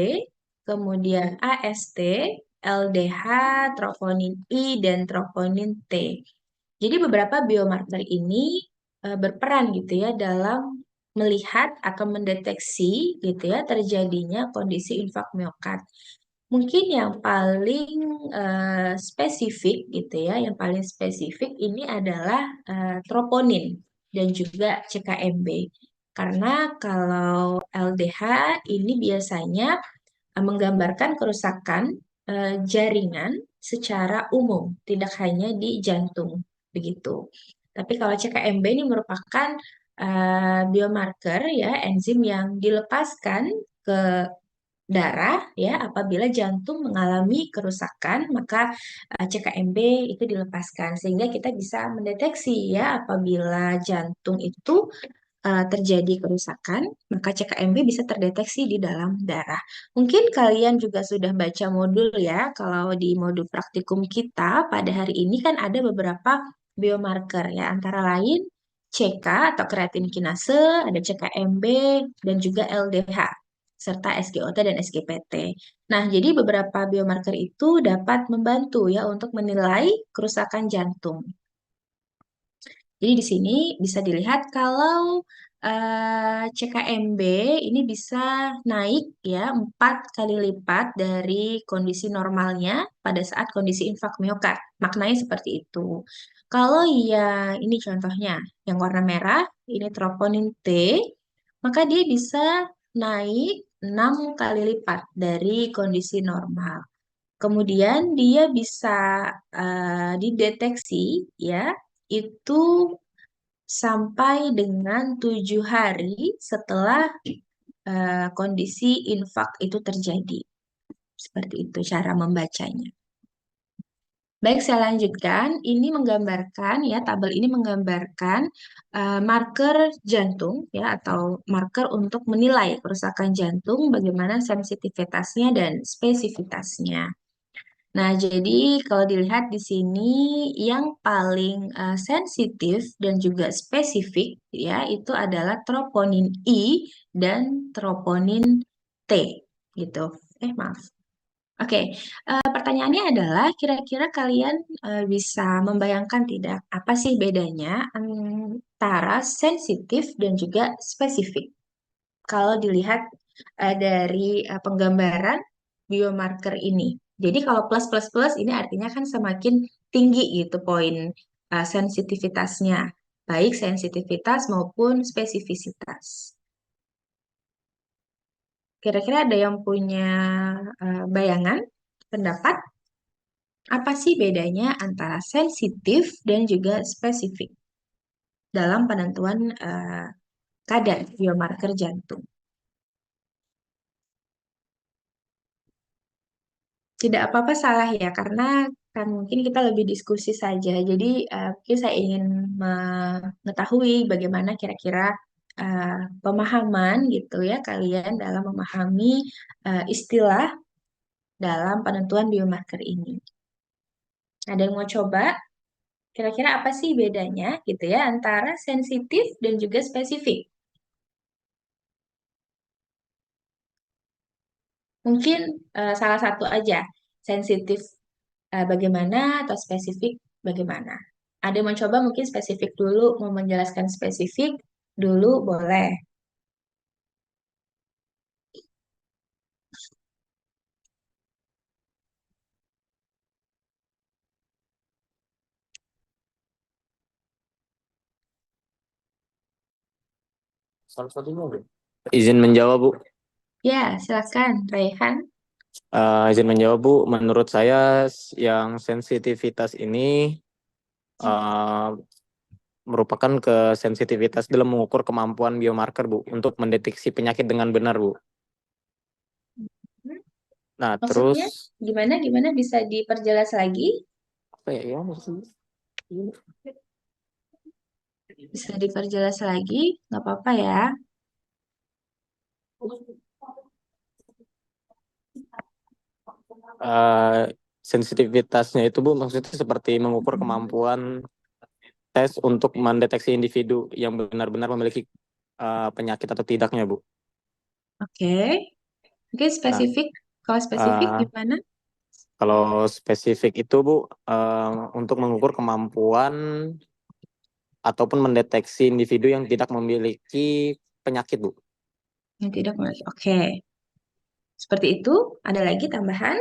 kemudian AST, LDH, troponin I, dan troponin T. Jadi beberapa biomarker ini berperan gitu ya dalam melihat atau mendeteksi gitu ya terjadinya kondisi infak miokard. Mungkin yang paling spesifik gitu ya, yang paling spesifik ini adalah troponin dan juga CKMB. Karena kalau LDH ini biasanya menggambarkan kerusakan jaringan secara umum, tidak hanya di jantung, begitu. Tapi kalau CKMB ini merupakan biomarker ya, enzim yang dilepaskan ke darah ya apabila jantung mengalami kerusakan maka CKMB itu dilepaskan sehingga kita bisa mendeteksi ya apabila jantung itu terjadi kerusakan, maka CKMB bisa terdeteksi di dalam darah. Mungkin kalian juga sudah baca modul ya, kalau di modul praktikum kita pada hari ini kan ada beberapa biomarker ya, antara lain CK atau kreatin kinase, ada CKMB, dan juga LDH, serta SGOT dan SGPT. Nah, jadi beberapa biomarker itu dapat membantu ya untuk menilai kerusakan jantung. Jadi di sini bisa dilihat kalau CKMB ini bisa naik ya 4 kali lipat dari kondisi normalnya pada saat kondisi infak miokard. Maknanya seperti itu. Kalau yang ini contohnya, yang warna merah, ini troponin T, maka dia bisa naik 6 kali lipat dari kondisi normal. Kemudian dia bisa dideteksi ya itu sampai dengan 7 hari setelah kondisi infak itu terjadi. Seperti itu cara membacanya. Baik, saya lanjutkan. Ini menggambarkan ya, tabel ini menggambarkan marker jantung ya atau marker untuk menilai kerusakan jantung, bagaimana sensitivitasnya dan spesifitasnya. Nah, jadi kalau dilihat di sini yang paling sensitif dan juga spesifik ya itu adalah troponin I dan troponin T gitu. Maaf. Oke, pertanyaannya adalah kira-kira kalian bisa membayangkan tidak apa sih bedanya antara sensitif dan juga spesifik? Kalau dilihat dari penggambaran biomarker ini. Jadi kalau plus plus plus ini artinya kan semakin tinggi gitu poin sensitivitasnya, baik sensitivitas maupun spesifisitas. Kira-kira ada yang punya bayangan, pendapat? Apa sih bedanya antara sensitif dan juga spesifik dalam penentuan kadar biomarker jantung? Tidak apa-apa salah ya, karena kan mungkin kita lebih diskusi saja. Jadi mungkin saya ingin mengetahui bagaimana kira-kira eh, pemahaman gitu ya kalian dalam memahami istilah dalam penentuan biomarker ini. Ada yang mau coba? Kira-kira apa sih bedanya gitu ya antara sensitif dan juga spesifik? Mungkin salah satu aja, sensitif bagaimana atau spesifik bagaimana. Ada yang mencoba mungkin spesifik dulu, mau menjelaskan spesifik dulu boleh. Salah satunya, Bu. Izin menjawab, Bu. Ya, silakan, Raihan. Izin menjawab, Bu. Menurut saya yang sensitivitas ini eh, merupakan kesensitivitas dalam mengukur kemampuan biomarker, Bu, untuk mendeteksi penyakit dengan benar, Bu. Nah, Maksudnya terus gimana? Gimana bisa diperjelas lagi? apa ya? Ya, maksudnya Bisa diperjelas lagi? Nggak apa-apa ya. eh, sensitivitasnya itu, Bu, maksudnya seperti mengukur kemampuan tes untuk mendeteksi individu yang benar-benar memiliki penyakit atau tidaknya, Bu. Oke. Oke, Nah, spesifik. Kalau spesifik eh, gimana? kalau spesifik itu, Bu, untuk mengukur kemampuan ataupun mendeteksi individu yang tidak memiliki penyakit, Bu. Yang tidak memiliki. Oke. Seperti itu. Ada lagi tambahan?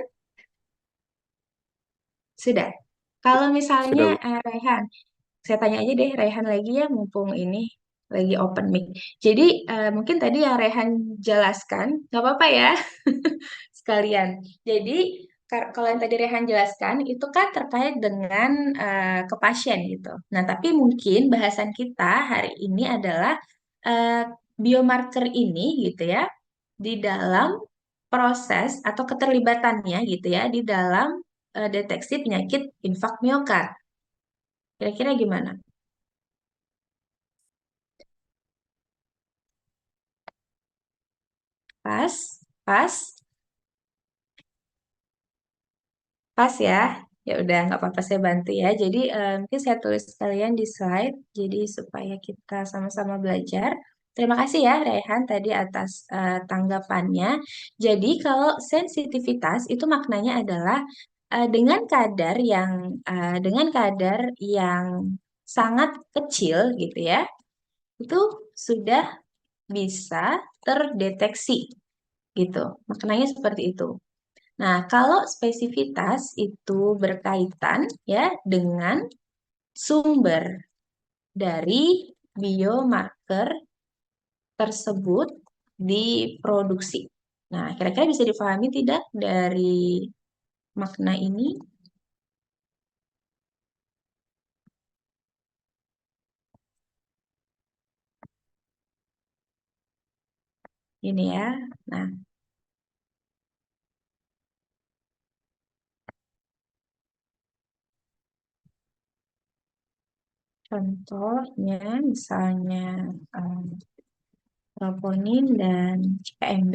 Sudah. Kalau misalnya Sudah, Bu. Raihan, saya tanya aja deh Raihan lagi ya, mumpung ini lagi open mic. Jadi mungkin tadi yang Raihan jelaskan, nggak apa-apa ya, sekalian. Jadi kalau yang tadi Raihan jelaskan itu kan terkait dengan ke pasien gitu. Nah, tapi mungkin bahasan kita hari ini adalah eh, biomarker ini gitu ya, di dalam proses atau keterlibatannya gitu ya, di dalam deteksi penyakit infak miokard. Kira-kira gimana? Pas, pas, pas ya. Ya udah nggak apa-apa saya bantu ya. Jadi mungkin saya tulis kalian di slide jadi supaya kita sama-sama belajar. Terima kasih ya Rehan tadi atas tanggapannya. Jadi kalau sensitivitas itu maknanya adalah dengan kadar yang sangat kecil gitu ya. Itu sudah bisa terdeteksi gitu. Maknanya seperti itu. Nah, kalau spesifitas itu berkaitan ya dengan sumber dari biomarker tersebut diproduksi. Nah, kira-kira bisa difahami tidak dari makna ini? Ini ya. Nah, Contohnya misalnya troponin dan CKMB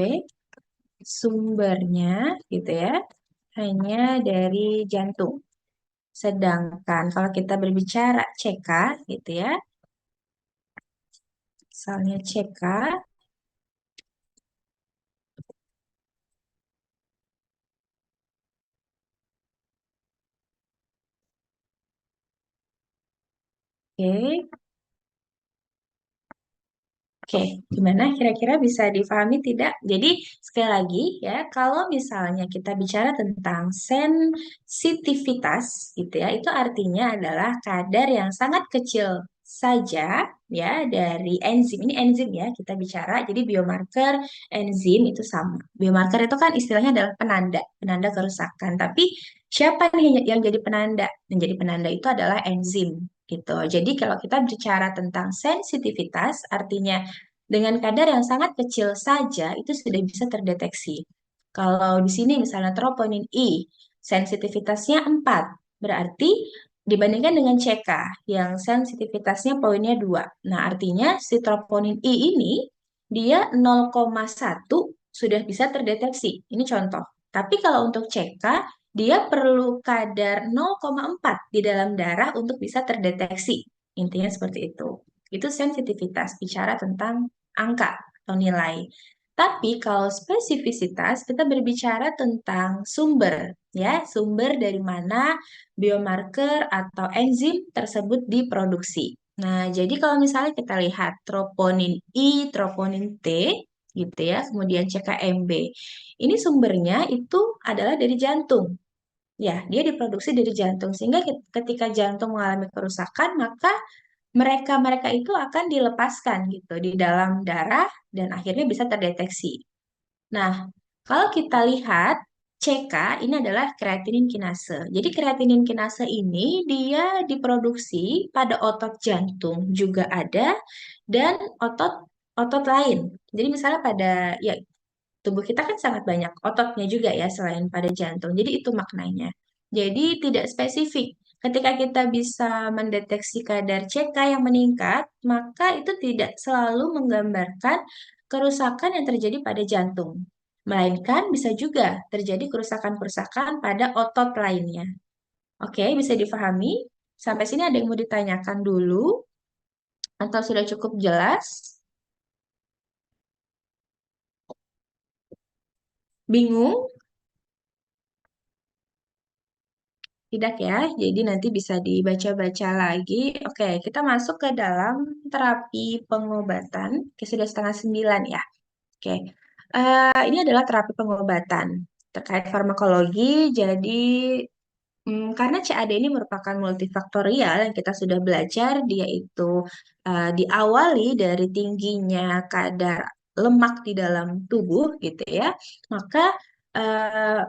sumbernya gitu ya hanya dari jantung. Sedangkan kalau kita berbicara CK gitu ya, misalnya CK, oke. Oke, gimana kira-kira bisa difahami tidak? Jadi, sekali lagi ya, kalau misalnya kita bicara tentang sensitivitas gitu ya, itu artinya adalah kadar yang sangat kecil saja ya dari enzim. Ini enzim ya, kita bicara. Jadi biomarker, enzim itu sama. Biomarker itu kan istilahnya adalah penanda, penanda kerusakan. Tapi siapa nih yang jadi penanda? Yang jadi penanda itu adalah enzim gitu. Jadi kalau kita bicara tentang sensitivitas, artinya dengan kadar yang sangat kecil saja itu sudah bisa terdeteksi. Kalau di sini misalnya troponin I, sensitivitasnya 4, berarti dibandingkan dengan CK yang sensitivitasnya poinnya 2. Nah, artinya si troponin I ini dia 0,1 sudah bisa terdeteksi. Ini contoh. Tapi kalau untuk CK, dia perlu kadar 0,4 di dalam darah untuk bisa terdeteksi. Intinya seperti itu. Itu sensitivitas, bicara tentang angka atau nilai. Tapi kalau spesifisitas kita berbicara tentang sumber, ya, sumber dari mana biomarker atau enzim tersebut diproduksi. Nah, jadi kalau misalnya kita lihat troponin I, troponin T, gitu ya, kemudian CKMB, ini sumbernya itu adalah dari jantung. Ya, dia diproduksi dari jantung sehingga ketika jantung mengalami kerusakan, maka mereka-mereka itu akan dilepaskan gitu di dalam darah dan akhirnya bisa terdeteksi. Nah, kalau kita lihat CK ini adalah kreatinin kinase. Jadi kreatinin kinase ini dia diproduksi pada otot jantung juga ada dan otot otot lain. Jadi misalnya pada ya tubuh kita kan sangat banyak ototnya juga ya selain pada jantung. Jadi itu maknanya. Jadi tidak spesifik. Ketika kita bisa mendeteksi kadar CK yang meningkat, maka itu tidak selalu menggambarkan kerusakan yang terjadi pada jantung. Melainkan bisa juga terjadi kerusakan-kerusakan pada otot lainnya. Oke, bisa difahami? Sampai sini ada yang mau ditanyakan dulu? Atau sudah cukup jelas? Bingung? Tidak ya, jadi nanti bisa dibaca-baca lagi. Oke, kita masuk ke dalam terapi pengobatan. Oke, sudah setengah 9 ya. Oke, ini adalah terapi pengobatan terkait farmakologi. Jadi, karena CAD ini merupakan multifaktorial yang kita sudah belajar, dia itu diawali dari tingginya kadar lemak di dalam tubuh gitu ya. Maka eh,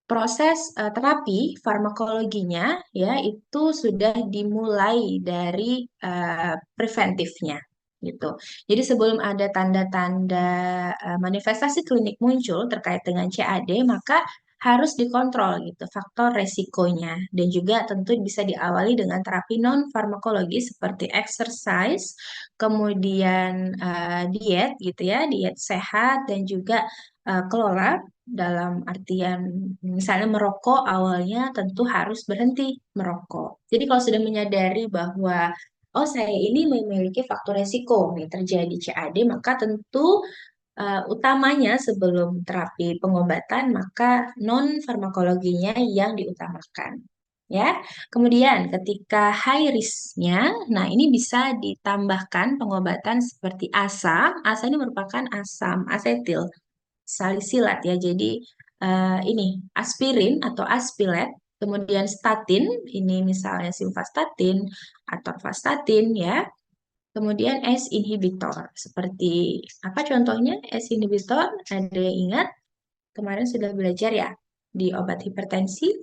proses terapi farmakologinya ya itu sudah dimulai dari preventifnya gitu. Jadi sebelum ada tanda-tanda manifestasi klinik muncul terkait dengan CAD, maka harus dikontrol gitu faktor resikonya dan juga tentu bisa diawali dengan terapi non farmakologi seperti exercise, kemudian diet gitu ya, diet sehat dan juga kelola dalam artian misalnya merokok awalnya tentu harus berhenti merokok. Jadi kalau sudah menyadari bahwa oh saya ini memiliki faktor resiko nih terjadi CAD, maka tentu utamanya sebelum terapi pengobatan maka non farmakologinya yang diutamakan. Ya, kemudian ketika high risk-nya, nah ini bisa ditambahkan pengobatan seperti asam. Asam ini merupakan asam asetil salisilat ya. Jadi ini aspirin atau aspilet, kemudian statin, ini misalnya simvastatin atau vastatin ya. Kemudian ACE inhibitor. Seperti apa contohnya ACE inhibitor? Ada yang ingat? Kemarin sudah belajar ya di obat hipertensi.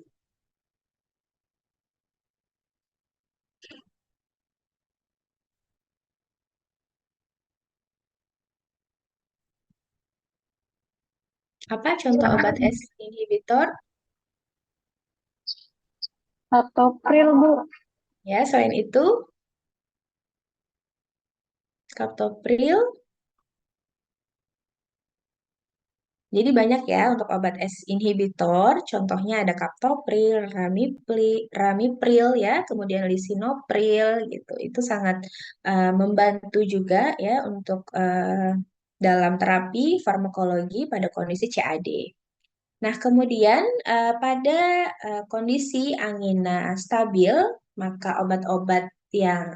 Apa contoh obat ACE inhibitor? Atau Pril, Bu. Ya, selain itu, captopril. Jadi banyak ya untuk obat S inhibitor, contohnya ada captopril, ramipril ya, kemudian lisinopril gitu. Itu sangat membantu juga ya untuk dalam terapi farmakologi pada kondisi CAD. Nah, kemudian pada kondisi angina stabil, maka obat-obat yang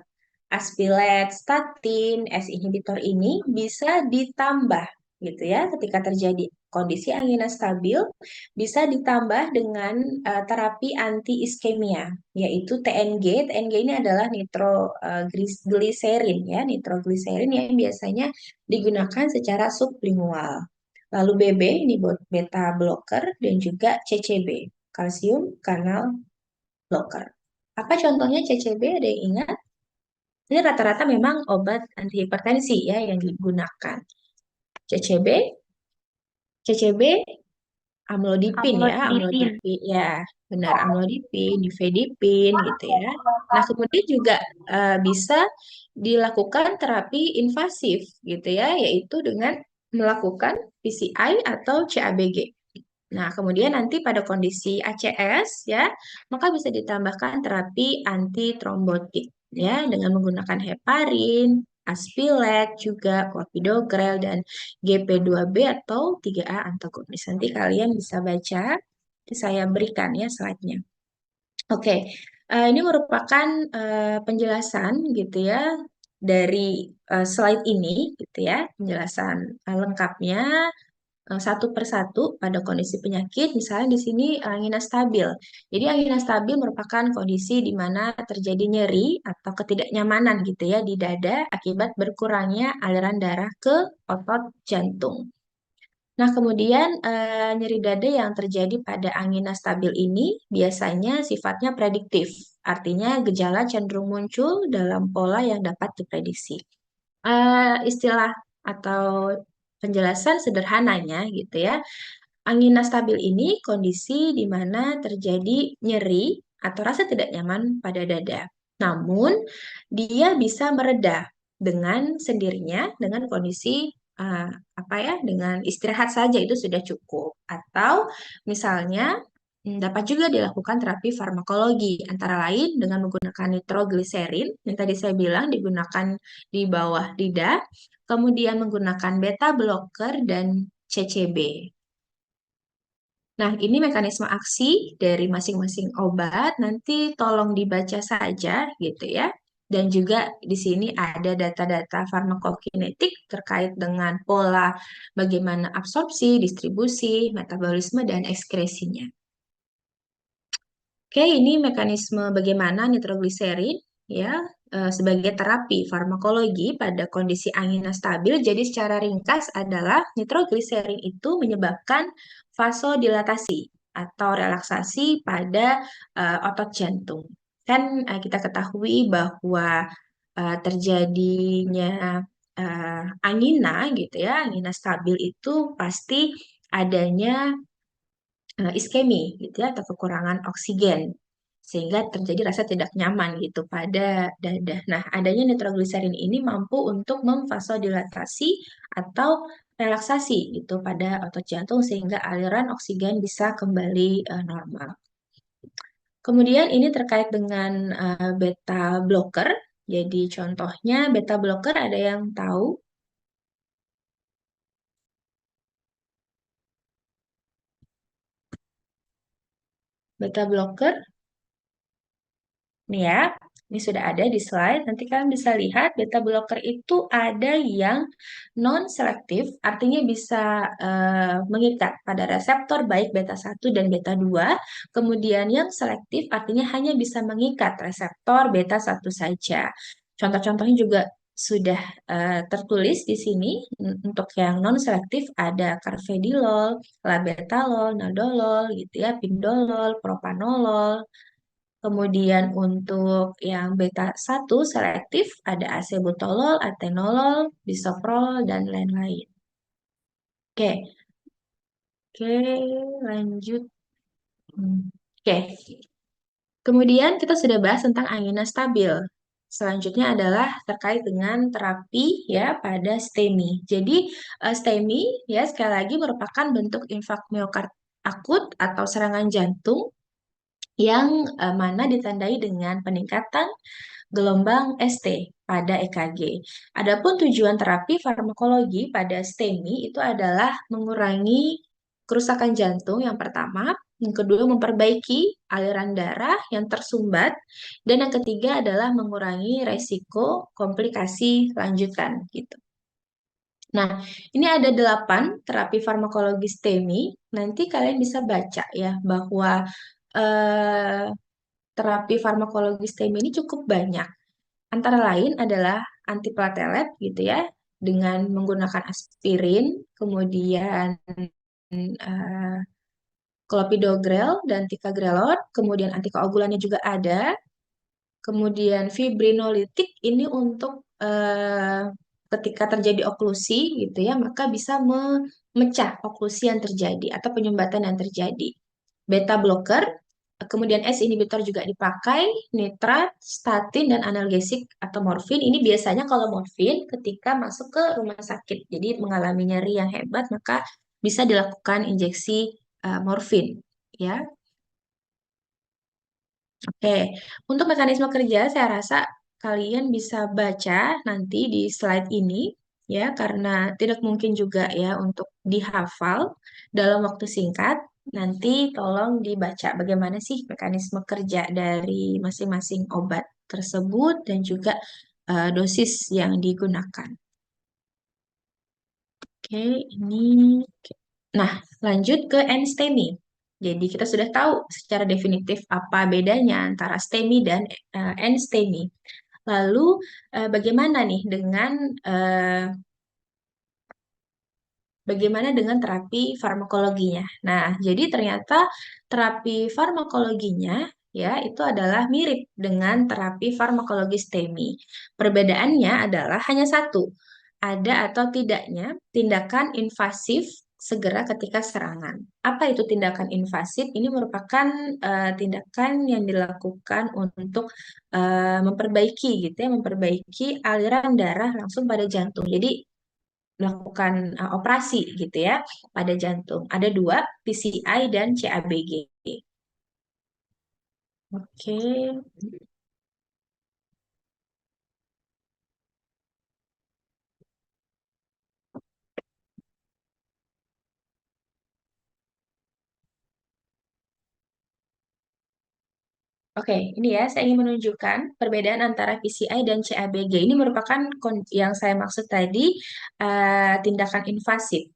aspilet, statin, S inhibitor ini bisa ditambah gitu ya ketika terjadi kondisi angina stabil bisa ditambah dengan terapi anti iskemia yaitu TNG. TNG ini adalah nitrogliserin ya, nitrogliserin yang biasanya digunakan secara sublingual. Lalu BB ini buat beta blocker dan juga CCB, kalsium kanal blocker. Apa contohnya CCB? Ada yang ingat? Ini rata-rata memang obat antihipertensi ya yang digunakan. CCB, CCB amlodipin ya, Amlodipin. amlodipin ya, benar amlodipin, nifedipin gitu ya. Nah, kemudian juga bisa dilakukan terapi invasif gitu ya, yaitu dengan melakukan PCI atau CABG. Nah, kemudian nanti pada kondisi ACS ya, maka bisa ditambahkan terapi anti trombotik ya dengan menggunakan heparin, aspilet, juga clopidogrel dan GP2B atau 3A antagonis. Nanti kalian bisa baca, saya berikan ya slide-nya. Oke, ini merupakan penjelasan gitu ya dari slide ini gitu ya, penjelasan lengkapnya satu persatu pada kondisi penyakit, misalnya di sini angina stabil. Jadi angina stabil merupakan kondisi di mana terjadi nyeri atau ketidaknyamanan gitu ya di dada akibat berkurangnya aliran darah ke otot jantung. Nah, kemudian nyeri dada yang terjadi pada angina stabil ini biasanya sifatnya prediktif. Artinya gejala cenderung muncul dalam pola yang dapat diprediksi. Istilah atau penjelasan sederhananya gitu ya. Angina stabil ini kondisi di mana terjadi nyeri atau rasa tidak nyaman pada dada. Namun, dia bisa mereda dengan sendirinya dengan kondisi uh, apa ya, dengan istirahat saja itu sudah cukup. Atau misalnya dapat juga dilakukan terapi farmakologi antara lain dengan menggunakan nitrogliserin yang tadi saya bilang digunakan di bawah lidah, kemudian menggunakan beta blocker dan CCB. Nah, ini mekanisme aksi dari masing-masing obat. Nanti tolong dibaca saja gitu ya. Dan juga di sini ada data-data farmakokinetik terkait dengan pola bagaimana absorpsi, distribusi, metabolisme, dan ekskresinya. Oke, ini mekanisme bagaimana nitrogliserin ya sebagai terapi farmakologi pada kondisi angina stabil. Jadi secara ringkas adalah nitrogliserin itu menyebabkan vasodilatasi atau relaksasi pada otot jantung. Kan kita ketahui bahwa terjadinya angina gitu ya, angina stabil itu pasti adanya iskemi gitu ya atau kekurangan oksigen sehingga terjadi rasa tidak nyaman gitu pada dada. Nah, adanya nitrogliserin ini mampu untuk memvasodilatasi atau relaksasi gitu pada otot jantung sehingga aliran oksigen bisa kembali normal. Kemudian ini terkait dengan beta blocker. Jadi contohnya beta blocker ada yang tahu? Beta blocker nih ya, ini sudah ada di slide. Nanti kalian bisa lihat beta blocker itu ada yang non-selektif, artinya bisa mengikat pada reseptor baik beta 1 dan beta 2. Kemudian yang selektif artinya hanya bisa mengikat reseptor beta 1 saja. Contoh-contohnya juga sudah tertulis di sini. Untuk yang non-selektif ada carvedilol, labetalol, nadolol, gitu ya, pindolol, propanolol. Kemudian untuk yang beta 1 selektif ada acebutolol, atenolol, bisoprol, dan lain-lain. Oke, oke, lanjut. Oke, Kemudian kita sudah bahas tentang angina stabil. Selanjutnya adalah terkait dengan terapi ya pada STEMI. Jadi STEMI ya sekali lagi merupakan bentuk infak miokard akut atau serangan jantung yang mana ditandai dengan peningkatan gelombang ST pada EKG. Adapun tujuan terapi farmakologi pada STEMI itu adalah mengurangi kerusakan jantung yang pertama, yang kedua memperbaiki aliran darah yang tersumbat, dan yang ketiga adalah mengurangi resiko komplikasi lanjutan gitu. Nah, ini ada 8 terapi farmakologi STEMI. Nanti kalian bisa baca ya bahwa eh, terapi farmakologi STEMI ini cukup banyak. Antara lain adalah antiplatelet gitu ya, dengan menggunakan aspirin, kemudian eh, clopidogrel dan ticagrelor, kemudian antikoagulannya juga ada, kemudian fibrinolitik ini untuk ketika terjadi oklusi gitu ya, maka bisa memecah oklusi yang terjadi atau penyumbatan yang terjadi. Beta blocker, kemudian S inhibitor juga dipakai, nitrat, statin, dan analgesik atau morfin. Ini biasanya kalau morfin ketika masuk ke rumah sakit, jadi mengalami nyeri yang hebat, maka bisa dilakukan injeksi morfin. Ya, oke. Untuk mekanisme kerja, saya rasa kalian bisa baca nanti di slide ini, ya, karena tidak mungkin juga ya untuk dihafal dalam waktu singkat. Nanti tolong dibaca bagaimana sih mekanisme kerja dari masing-masing obat tersebut dan juga dosis yang digunakan. Oke, ini. Oke. Nah, lanjut ke NSTEMI. Jadi kita sudah tahu secara definitif apa bedanya antara STEMI dan NSTEMI. Lalu bagaimana nih dengan bagaimana dengan terapi farmakologinya? Nah, jadi ternyata terapi farmakologinya ya itu adalah mirip dengan terapi farmakologi STEMI. Perbedaannya adalah hanya satu, ada atau tidaknya tindakan invasif segera ketika serangan. Apa itu tindakan invasif? Ini merupakan tindakan yang dilakukan untuk memperbaiki gitu ya, memperbaiki aliran darah langsung pada jantung. Jadi melakukan operasi gitu ya pada jantung. Ada dua, PCI dan CABG. Oke, oke, ini ya saya ingin menunjukkan perbedaan antara PCI dan CABG. Ini merupakan yang saya maksud tadi tindakan invasif.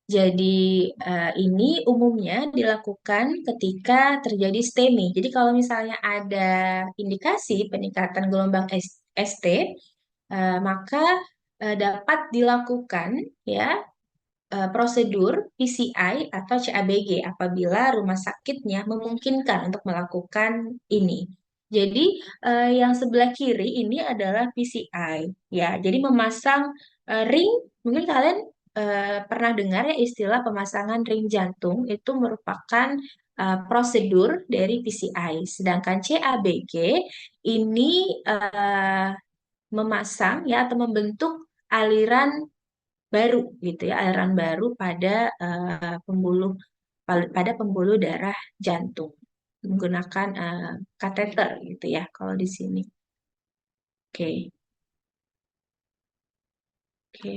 Jadi ini umumnya dilakukan ketika terjadi STEMI. Jadi kalau misalnya ada indikasi peningkatan gelombang ST, maka dapat dilakukan ya prosedur PCI atau CABG apabila rumah sakitnya memungkinkan untuk melakukan ini. Jadi yang sebelah kiri ini adalah PCI ya. Jadi memasang ring, mungkin kalian pernah dengar ya istilah pemasangan ring jantung itu merupakan prosedur dari PCI. Sedangkan CABG ini memasang ya atau membentuk aliran baru gitu ya, aliran baru pada pembuluh pembuluh darah jantung menggunakan kateter gitu ya kalau di sini. Oke. Oke.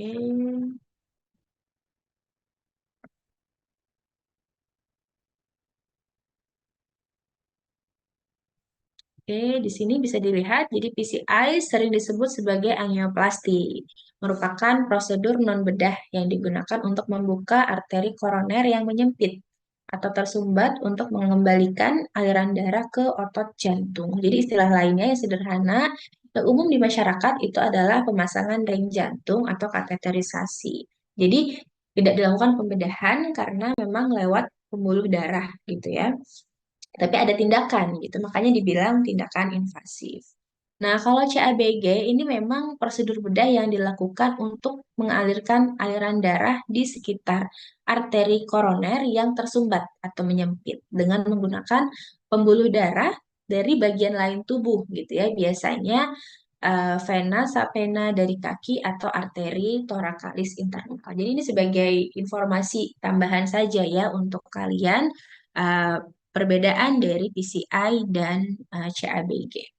Oke, di sini bisa dilihat, jadi PCI sering disebut sebagai angioplasti, merupakan prosedur non-bedah yang digunakan untuk membuka arteri koroner yang menyempit atau tersumbat untuk mengembalikan aliran darah ke otot jantung. Jadi istilah lainnya yang sederhana, yang umum di masyarakat itu adalah pemasangan ring jantung atau kateterisasi. Jadi tidak dilakukan pembedahan karena memang lewat pembuluh darah gitu ya. Tapi ada tindakan gitu, makanya dibilang tindakan invasif. Nah, kalau CABG ini memang prosedur bedah yang dilakukan untuk mengalirkan aliran darah di sekitar arteri koroner yang tersumbat atau menyempit dengan menggunakan pembuluh darah dari bagian lain tubuh gitu ya. Biasanya vena, sapena dari kaki atau arteri thoracalis internal. Jadi ini sebagai informasi tambahan saja ya untuk kalian uh, perbedaan dari PCI dan CABG.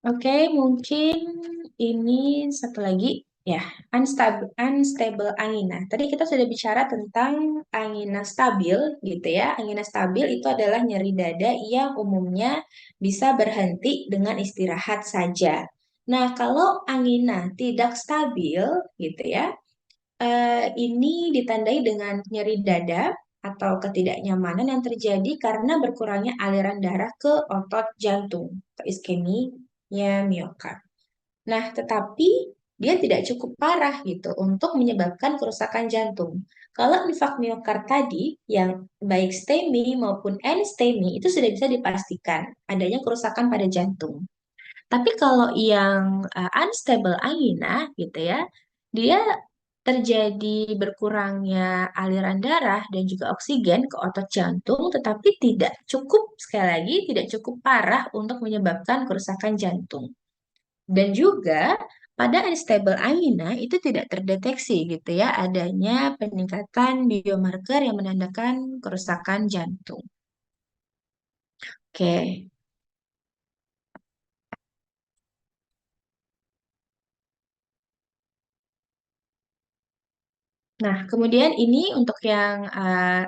Oke, mungkin ini satu lagi ya, unstable angina. Tadi kita sudah bicara tentang angina stabil gitu ya. Angina stabil itu adalah nyeri dada yang umumnya bisa berhenti dengan istirahat saja. Nah, kalau angina tidak stabil gitu ya, ini ditandai dengan nyeri dada atau ketidaknyamanan yang terjadi karena berkurangnya aliran darah ke otot jantung, ke iskemia miokard. Nah, tetapi dia tidak cukup parah gitu untuk menyebabkan kerusakan jantung. Kalau infak miokard tadi, yang baik STEMI maupun NSTEMI, itu sudah bisa dipastikan adanya kerusakan pada jantung. Tapi kalau yang unstable angina gitu ya, dia terjadi berkurangnya aliran darah dan juga oksigen ke otot jantung, tetapi tidak cukup, sekali lagi, tidak cukup parah untuk menyebabkan kerusakan jantung. Dan juga pada unstable angina itu tidak terdeteksi gitu ya adanya peningkatan biomarker yang menandakan kerusakan jantung. Oke. Nah, kemudian ini untuk yang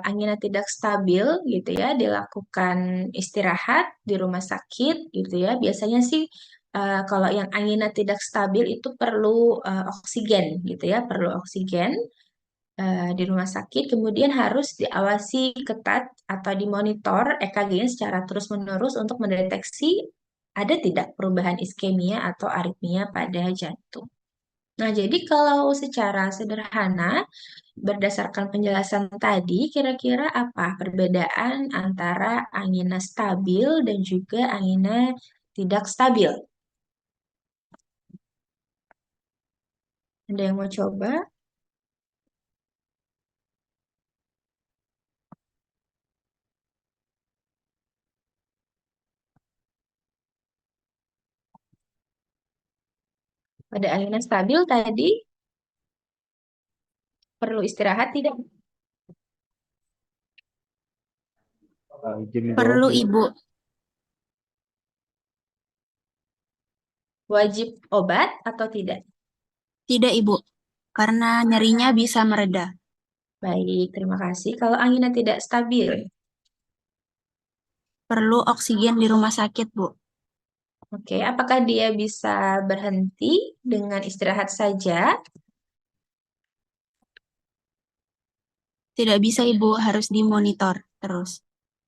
angina tidak stabil gitu ya, dilakukan istirahat di rumah sakit gitu ya. Biasanya sih kalau yang angina tidak stabil itu perlu oksigen gitu ya, perlu oksigen di rumah sakit. Kemudian harus diawasi ketat atau dimonitor EKG-nya secara terus-menerus untuk mendeteksi ada tidak perubahan iskemia atau aritmia pada jantung. Nah, jadi kalau secara sederhana, berdasarkan penjelasan tadi, kira-kira apa perbedaan antara angina stabil dan juga angina tidak stabil? Ada yang mau coba? Pada angina stabil tadi, perlu istirahat tidak? Izin menjawab, Perlu Bu. Ibu. Wajib obat atau tidak? Tidak Ibu. Karena nyerinya bisa mereda. Baik, terima kasih. Kalau angina tidak stabil, Perlu oksigen di rumah sakit, Bu. oke, apakah dia bisa berhenti dengan istirahat saja? Tidak bisa Ibu, harus dimonitor terus.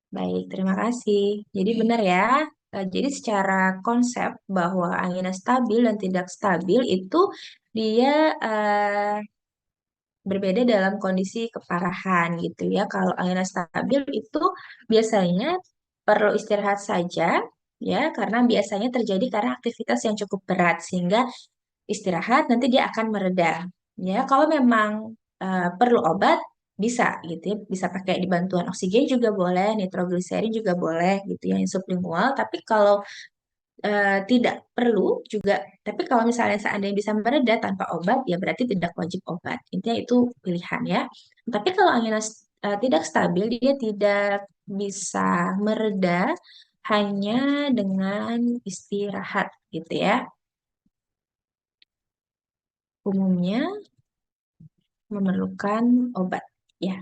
Baik, terima kasih. Jadi benar ya. Jadi secara konsep bahwa angina stabil dan tidak stabil itu dia berbeda dalam kondisi keparahan gitu ya. Kalau angina stabil itu biasanya perlu istirahat saja ya, karena biasanya terjadi karena aktivitas yang cukup berat sehingga istirahat nanti dia akan mereda. Ya, kalau memang perlu obat bisa gitu ya, bisa pakai di bantuan oksigen juga boleh, nitrogliserin juga boleh gitu ya, yang sublingual. Tapi kalau tidak perlu juga, tapi kalau misalnya seandainya bisa mereda tanpa obat, ya berarti tidak wajib obat. Intinya itu pilihan ya. Tapi kalau angina tidak stabil, dia tidak bisa mereda hanya dengan istirahat gitu ya. Umumnya memerlukan obat. Ya,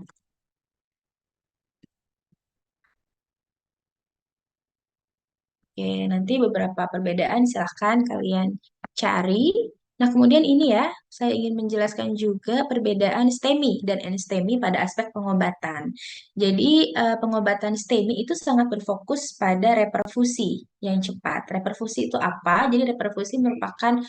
oke, nanti beberapa perbedaan silahkan kalian cari. Nah, kemudian ini ya, saya ingin menjelaskan juga perbedaan STEMI dan NSTEMI pada aspek pengobatan. Jadi, pengobatan STEMI itu sangat berfokus pada reperfusi yang cepat. Reperfusi itu apa? Jadi, reperfusi merupakan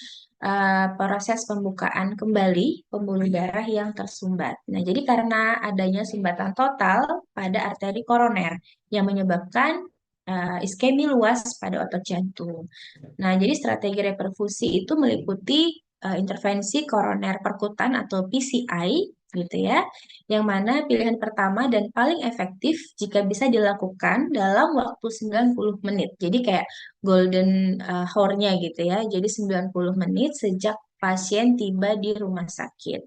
proses pembukaan kembali pembuluh darah yang tersumbat. Nah, jadi karena adanya sumbatan total pada arteri koroner yang menyebabkan iskemi luas pada otot jantung. Nah, jadi strategi reperfusi itu meliputi intervensi koroner perkutan atau PCI gitu ya. Yang mana pilihan pertama dan paling efektif jika bisa dilakukan dalam waktu 90 menit. Jadi kayak golden hour-nya gitu ya. Jadi 90 menit sejak pasien tiba di rumah sakit.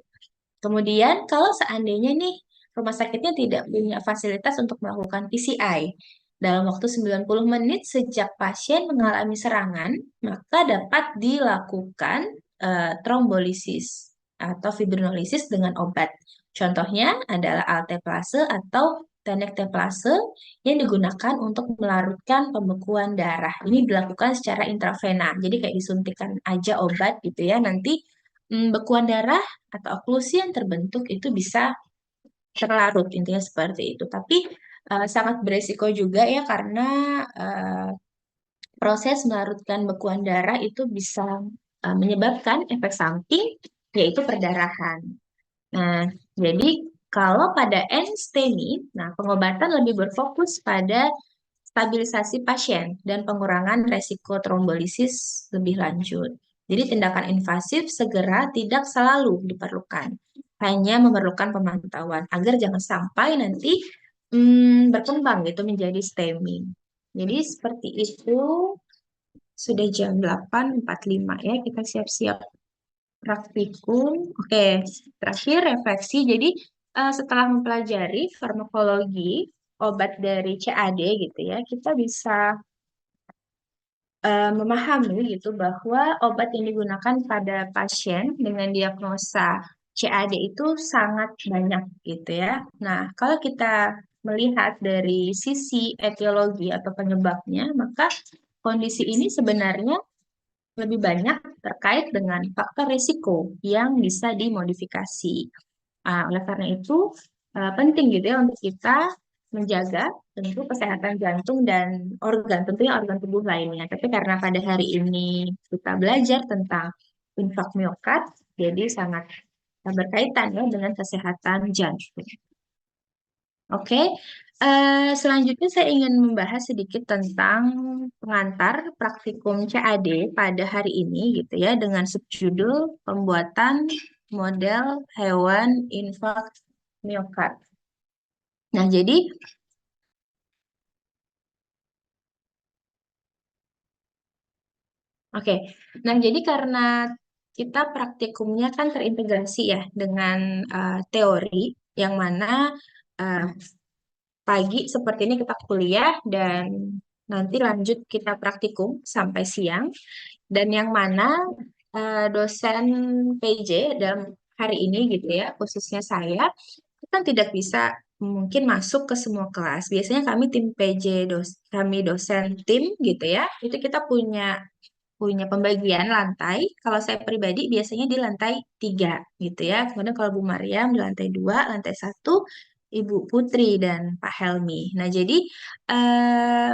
Kemudian kalau seandainya nih rumah sakitnya tidak punya fasilitas untuk melakukan PCI dalam waktu 90 menit sejak pasien mengalami serangan, maka dapat dilakukan trombolisis atau fibrinolisis dengan obat. Contohnya adalah alteplase atau tenecteplase yang digunakan untuk melarutkan pembekuan darah. Ini dilakukan secara intravena, jadi kayak disuntikan aja obat gitu ya. Nanti bekuan darah atau oklusi yang terbentuk itu bisa terlarut, intinya seperti itu. Tapi sangat beresiko juga ya karena eh, proses melarutkan bekuan darah itu bisa menyebabkan efek samping yaitu perdarahan. Nah, jadi kalau pada NSTEMI, nah pengobatan lebih berfokus pada stabilisasi pasien dan pengurangan resiko trombolisis lebih lanjut. Jadi tindakan invasif segera tidak selalu diperlukan, hanya memerlukan pemantauan agar jangan sampai nanti berkembang gitu menjadi STEMI. Jadi seperti itu, sudah jam 8.45 ya, kita siap-siap praktikum. Oke, terakhir refleksi. Jadi setelah mempelajari farmakologi obat dari CAD gitu ya, kita bisa memahami gitu bahwa obat yang digunakan pada pasien dengan diagnosa CAD itu sangat banyak gitu ya. Nah, kalau kita melihat dari sisi etiologi atau penyebabnya, maka kondisi ini sebenarnya lebih banyak terkait dengan faktor risiko yang bisa dimodifikasi. Oleh karena itu, penting gitu ya untuk kita menjaga tentu kesehatan jantung dan tentunya organ tubuh lainnya. Tapi karena pada hari ini kita belajar tentang infak miokard, jadi sangat berkaitan ya dengan kesehatan jantung. Oke, selanjutnya saya ingin membahas sedikit tentang pengantar praktikum CAD pada hari ini gitu ya dengan subjudul pembuatan model hewan infak miokard. Nah, jadi oke. Nah, jadi karena kita praktikumnya kan terintegrasi ya dengan teori yang mana uh, pagi seperti ini kita kuliah dan nanti lanjut kita praktikum sampai siang dan yang mana dosen PJ dalam hari ini gitu ya khususnya saya kan tidak bisa mungkin masuk ke semua kelas. Biasanya kami tim PJ kami dosen tim gitu ya. Itu kita punya punya pembagian lantai. Kalau saya pribadi biasanya di lantai 3 gitu ya. Kemudian kalau Bu Mariam di lantai 2, lantai 1 Ibu Putri dan Pak Helmi. Nah, jadi eh,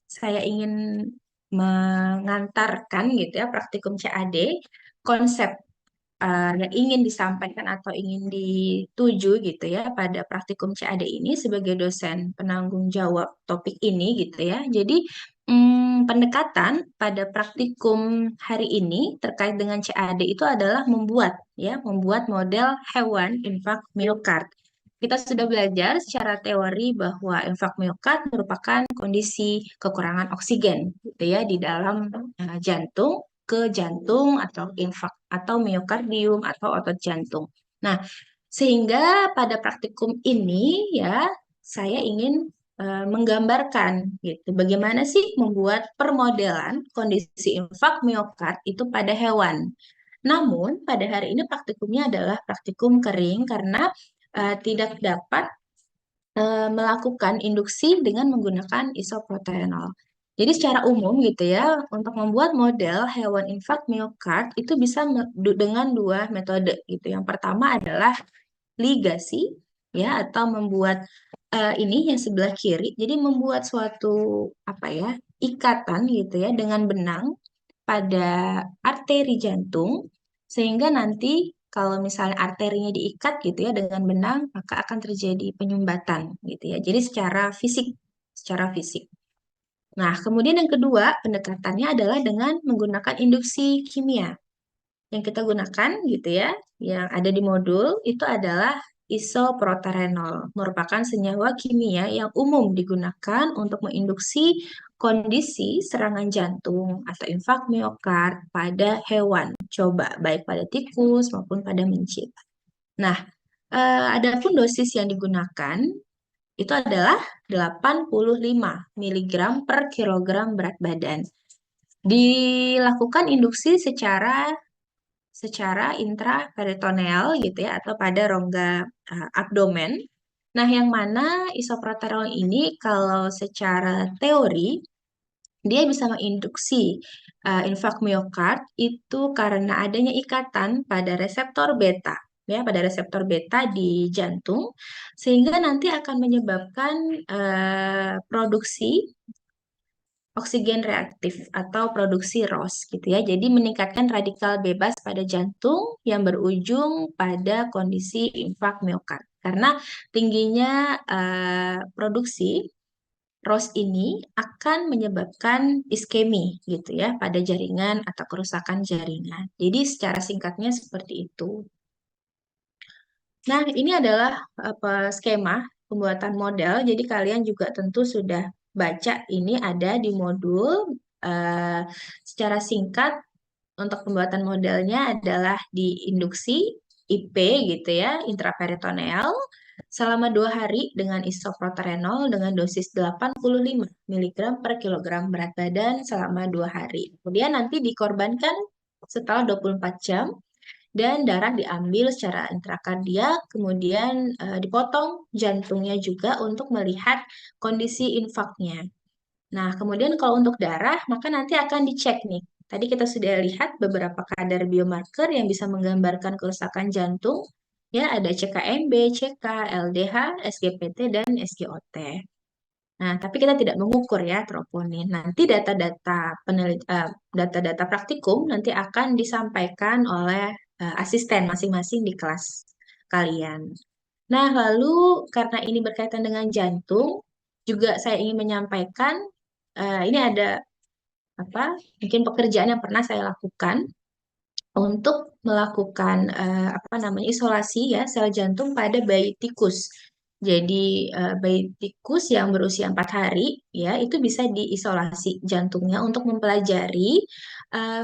saya ingin mengantarkan gitu ya praktikum CAD konsep yang ingin disampaikan atau ingin dituju gitu ya pada praktikum CAD ini sebagai dosen penanggung jawab topik ini gitu ya. Jadi pendekatan pada praktikum hari ini terkait dengan CAD itu adalah membuat model hewan infak miokard. Kita sudah belajar secara teori bahwa infak miokard merupakan kondisi kekurangan oksigen gitu ya di dalam jantung ke jantung atau infak atau miokardium atau otot jantung. Nah, sehingga pada praktikum ini ya saya ingin menggambarkan gitu bagaimana sih membuat permodelan kondisi infak miokard itu pada hewan. Namun pada hari ini praktikumnya adalah praktikum kering karena tidak dapat melakukan induksi dengan menggunakan isoproterenol. Jadi secara umum gitu ya, untuk membuat model hewan infak miokard itu bisa dengan dua metode gitu. Yang pertama adalah ligasi ya atau membuat ini yang sebelah kiri. Jadi membuat suatu apa ya, ikatan gitu ya dengan benang pada arteri jantung sehingga nanti kalau misalnya arterinya diikat gitu ya dengan benang maka akan terjadi penyumbatan gitu ya. Jadi secara fisik. Nah, kemudian yang kedua pendekatannya adalah dengan menggunakan induksi kimia. yang kita gunakan gitu ya, yang ada di modul itu adalah isoproterenol, merupakan senyawa kimia yang umum digunakan untuk menginduksi kondisi serangan jantung atau infak miokard pada hewan, coba baik pada tikus maupun pada mencit. Nah, adapun dosis yang digunakan itu adalah 85 mg per kilogram berat badan. Dilakukan induksi secara intraperitoneal gitu ya atau pada rongga abdomen. Nah, yang mana isoproterenol ini kalau secara teori dia bisa menginduksi infak miokard itu karena adanya ikatan pada reseptor beta ya pada reseptor beta di jantung sehingga nanti akan menyebabkan produksi oksigen reaktif atau produksi ROS gitu ya. Jadi meningkatkan radikal bebas pada jantung yang berujung pada kondisi infak miokard. Karena tingginya produksi ROS ini akan menyebabkan iskemi gitu ya pada jaringan atau kerusakan jaringan. Jadi secara singkatnya seperti itu. Nah, ini adalah skema pembuatan model. Jadi kalian juga tentu sudah baca ini ada di modul. Secara singkat untuk pembuatan modelnya adalah di induksi IP gitu ya, intraperitoneal selama 2 hari dengan isoproterenol dengan dosis 85 mg per kilogram berat badan selama 2 hari. Kemudian nanti dikorbankan setelah 24 jam dan darah diambil secara intrakardiak, kemudian dipotong jantungnya juga untuk melihat kondisi infaknya. Nah, kemudian kalau untuk darah, maka nanti akan dicek nih. Tadi kita sudah lihat beberapa kadar biomarker yang bisa menggambarkan kerusakan jantung. Ya, ada CKMB, CK, LDH, SGPT, dan SGOT. Nah, tapi kita tidak mengukur ya troponin. Nanti data-data praktikum nanti akan disampaikan oleh asisten masing-masing di kelas kalian. Nah, lalu karena ini berkaitan dengan jantung, juga saya ingin menyampaikan ini ada mungkin pekerjaan yang pernah saya lakukan untuk melakukan isolasi ya sel jantung pada bayi tikus. Jadi bayi tikus yang berusia 4 hari ya itu bisa diisolasi jantungnya untuk mempelajari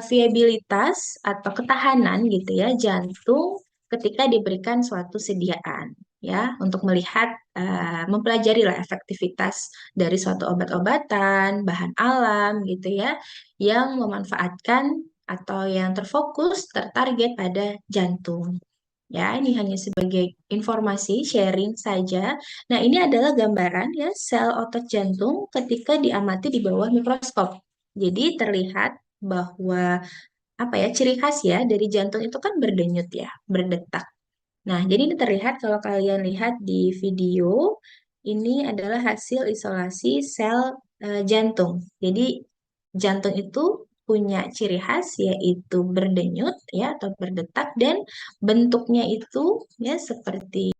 viabilitas atau ketahanan gitu ya jantung ketika diberikan suatu sediaan ya untuk melihat mempelajari lah efektivitas dari suatu obat-obatan, bahan alam gitu ya yang memanfaatkan atau yang terfokus tertarget pada jantung. Ya, ini hanya sebagai informasi sharing saja. Nah, ini adalah gambaran ya sel otot jantung ketika diamati di bawah mikroskop. Jadi terlihat bahwa ciri khas ya dari jantung itu kan berdenyut ya, berdetak. Nah, jadi ini terlihat kalau kalian lihat di video, ini adalah hasil isolasi sel jantung. Jadi jantung itu punya ciri khas yaitu berdenyut ya atau berdetak dan bentuknya itu ya seperti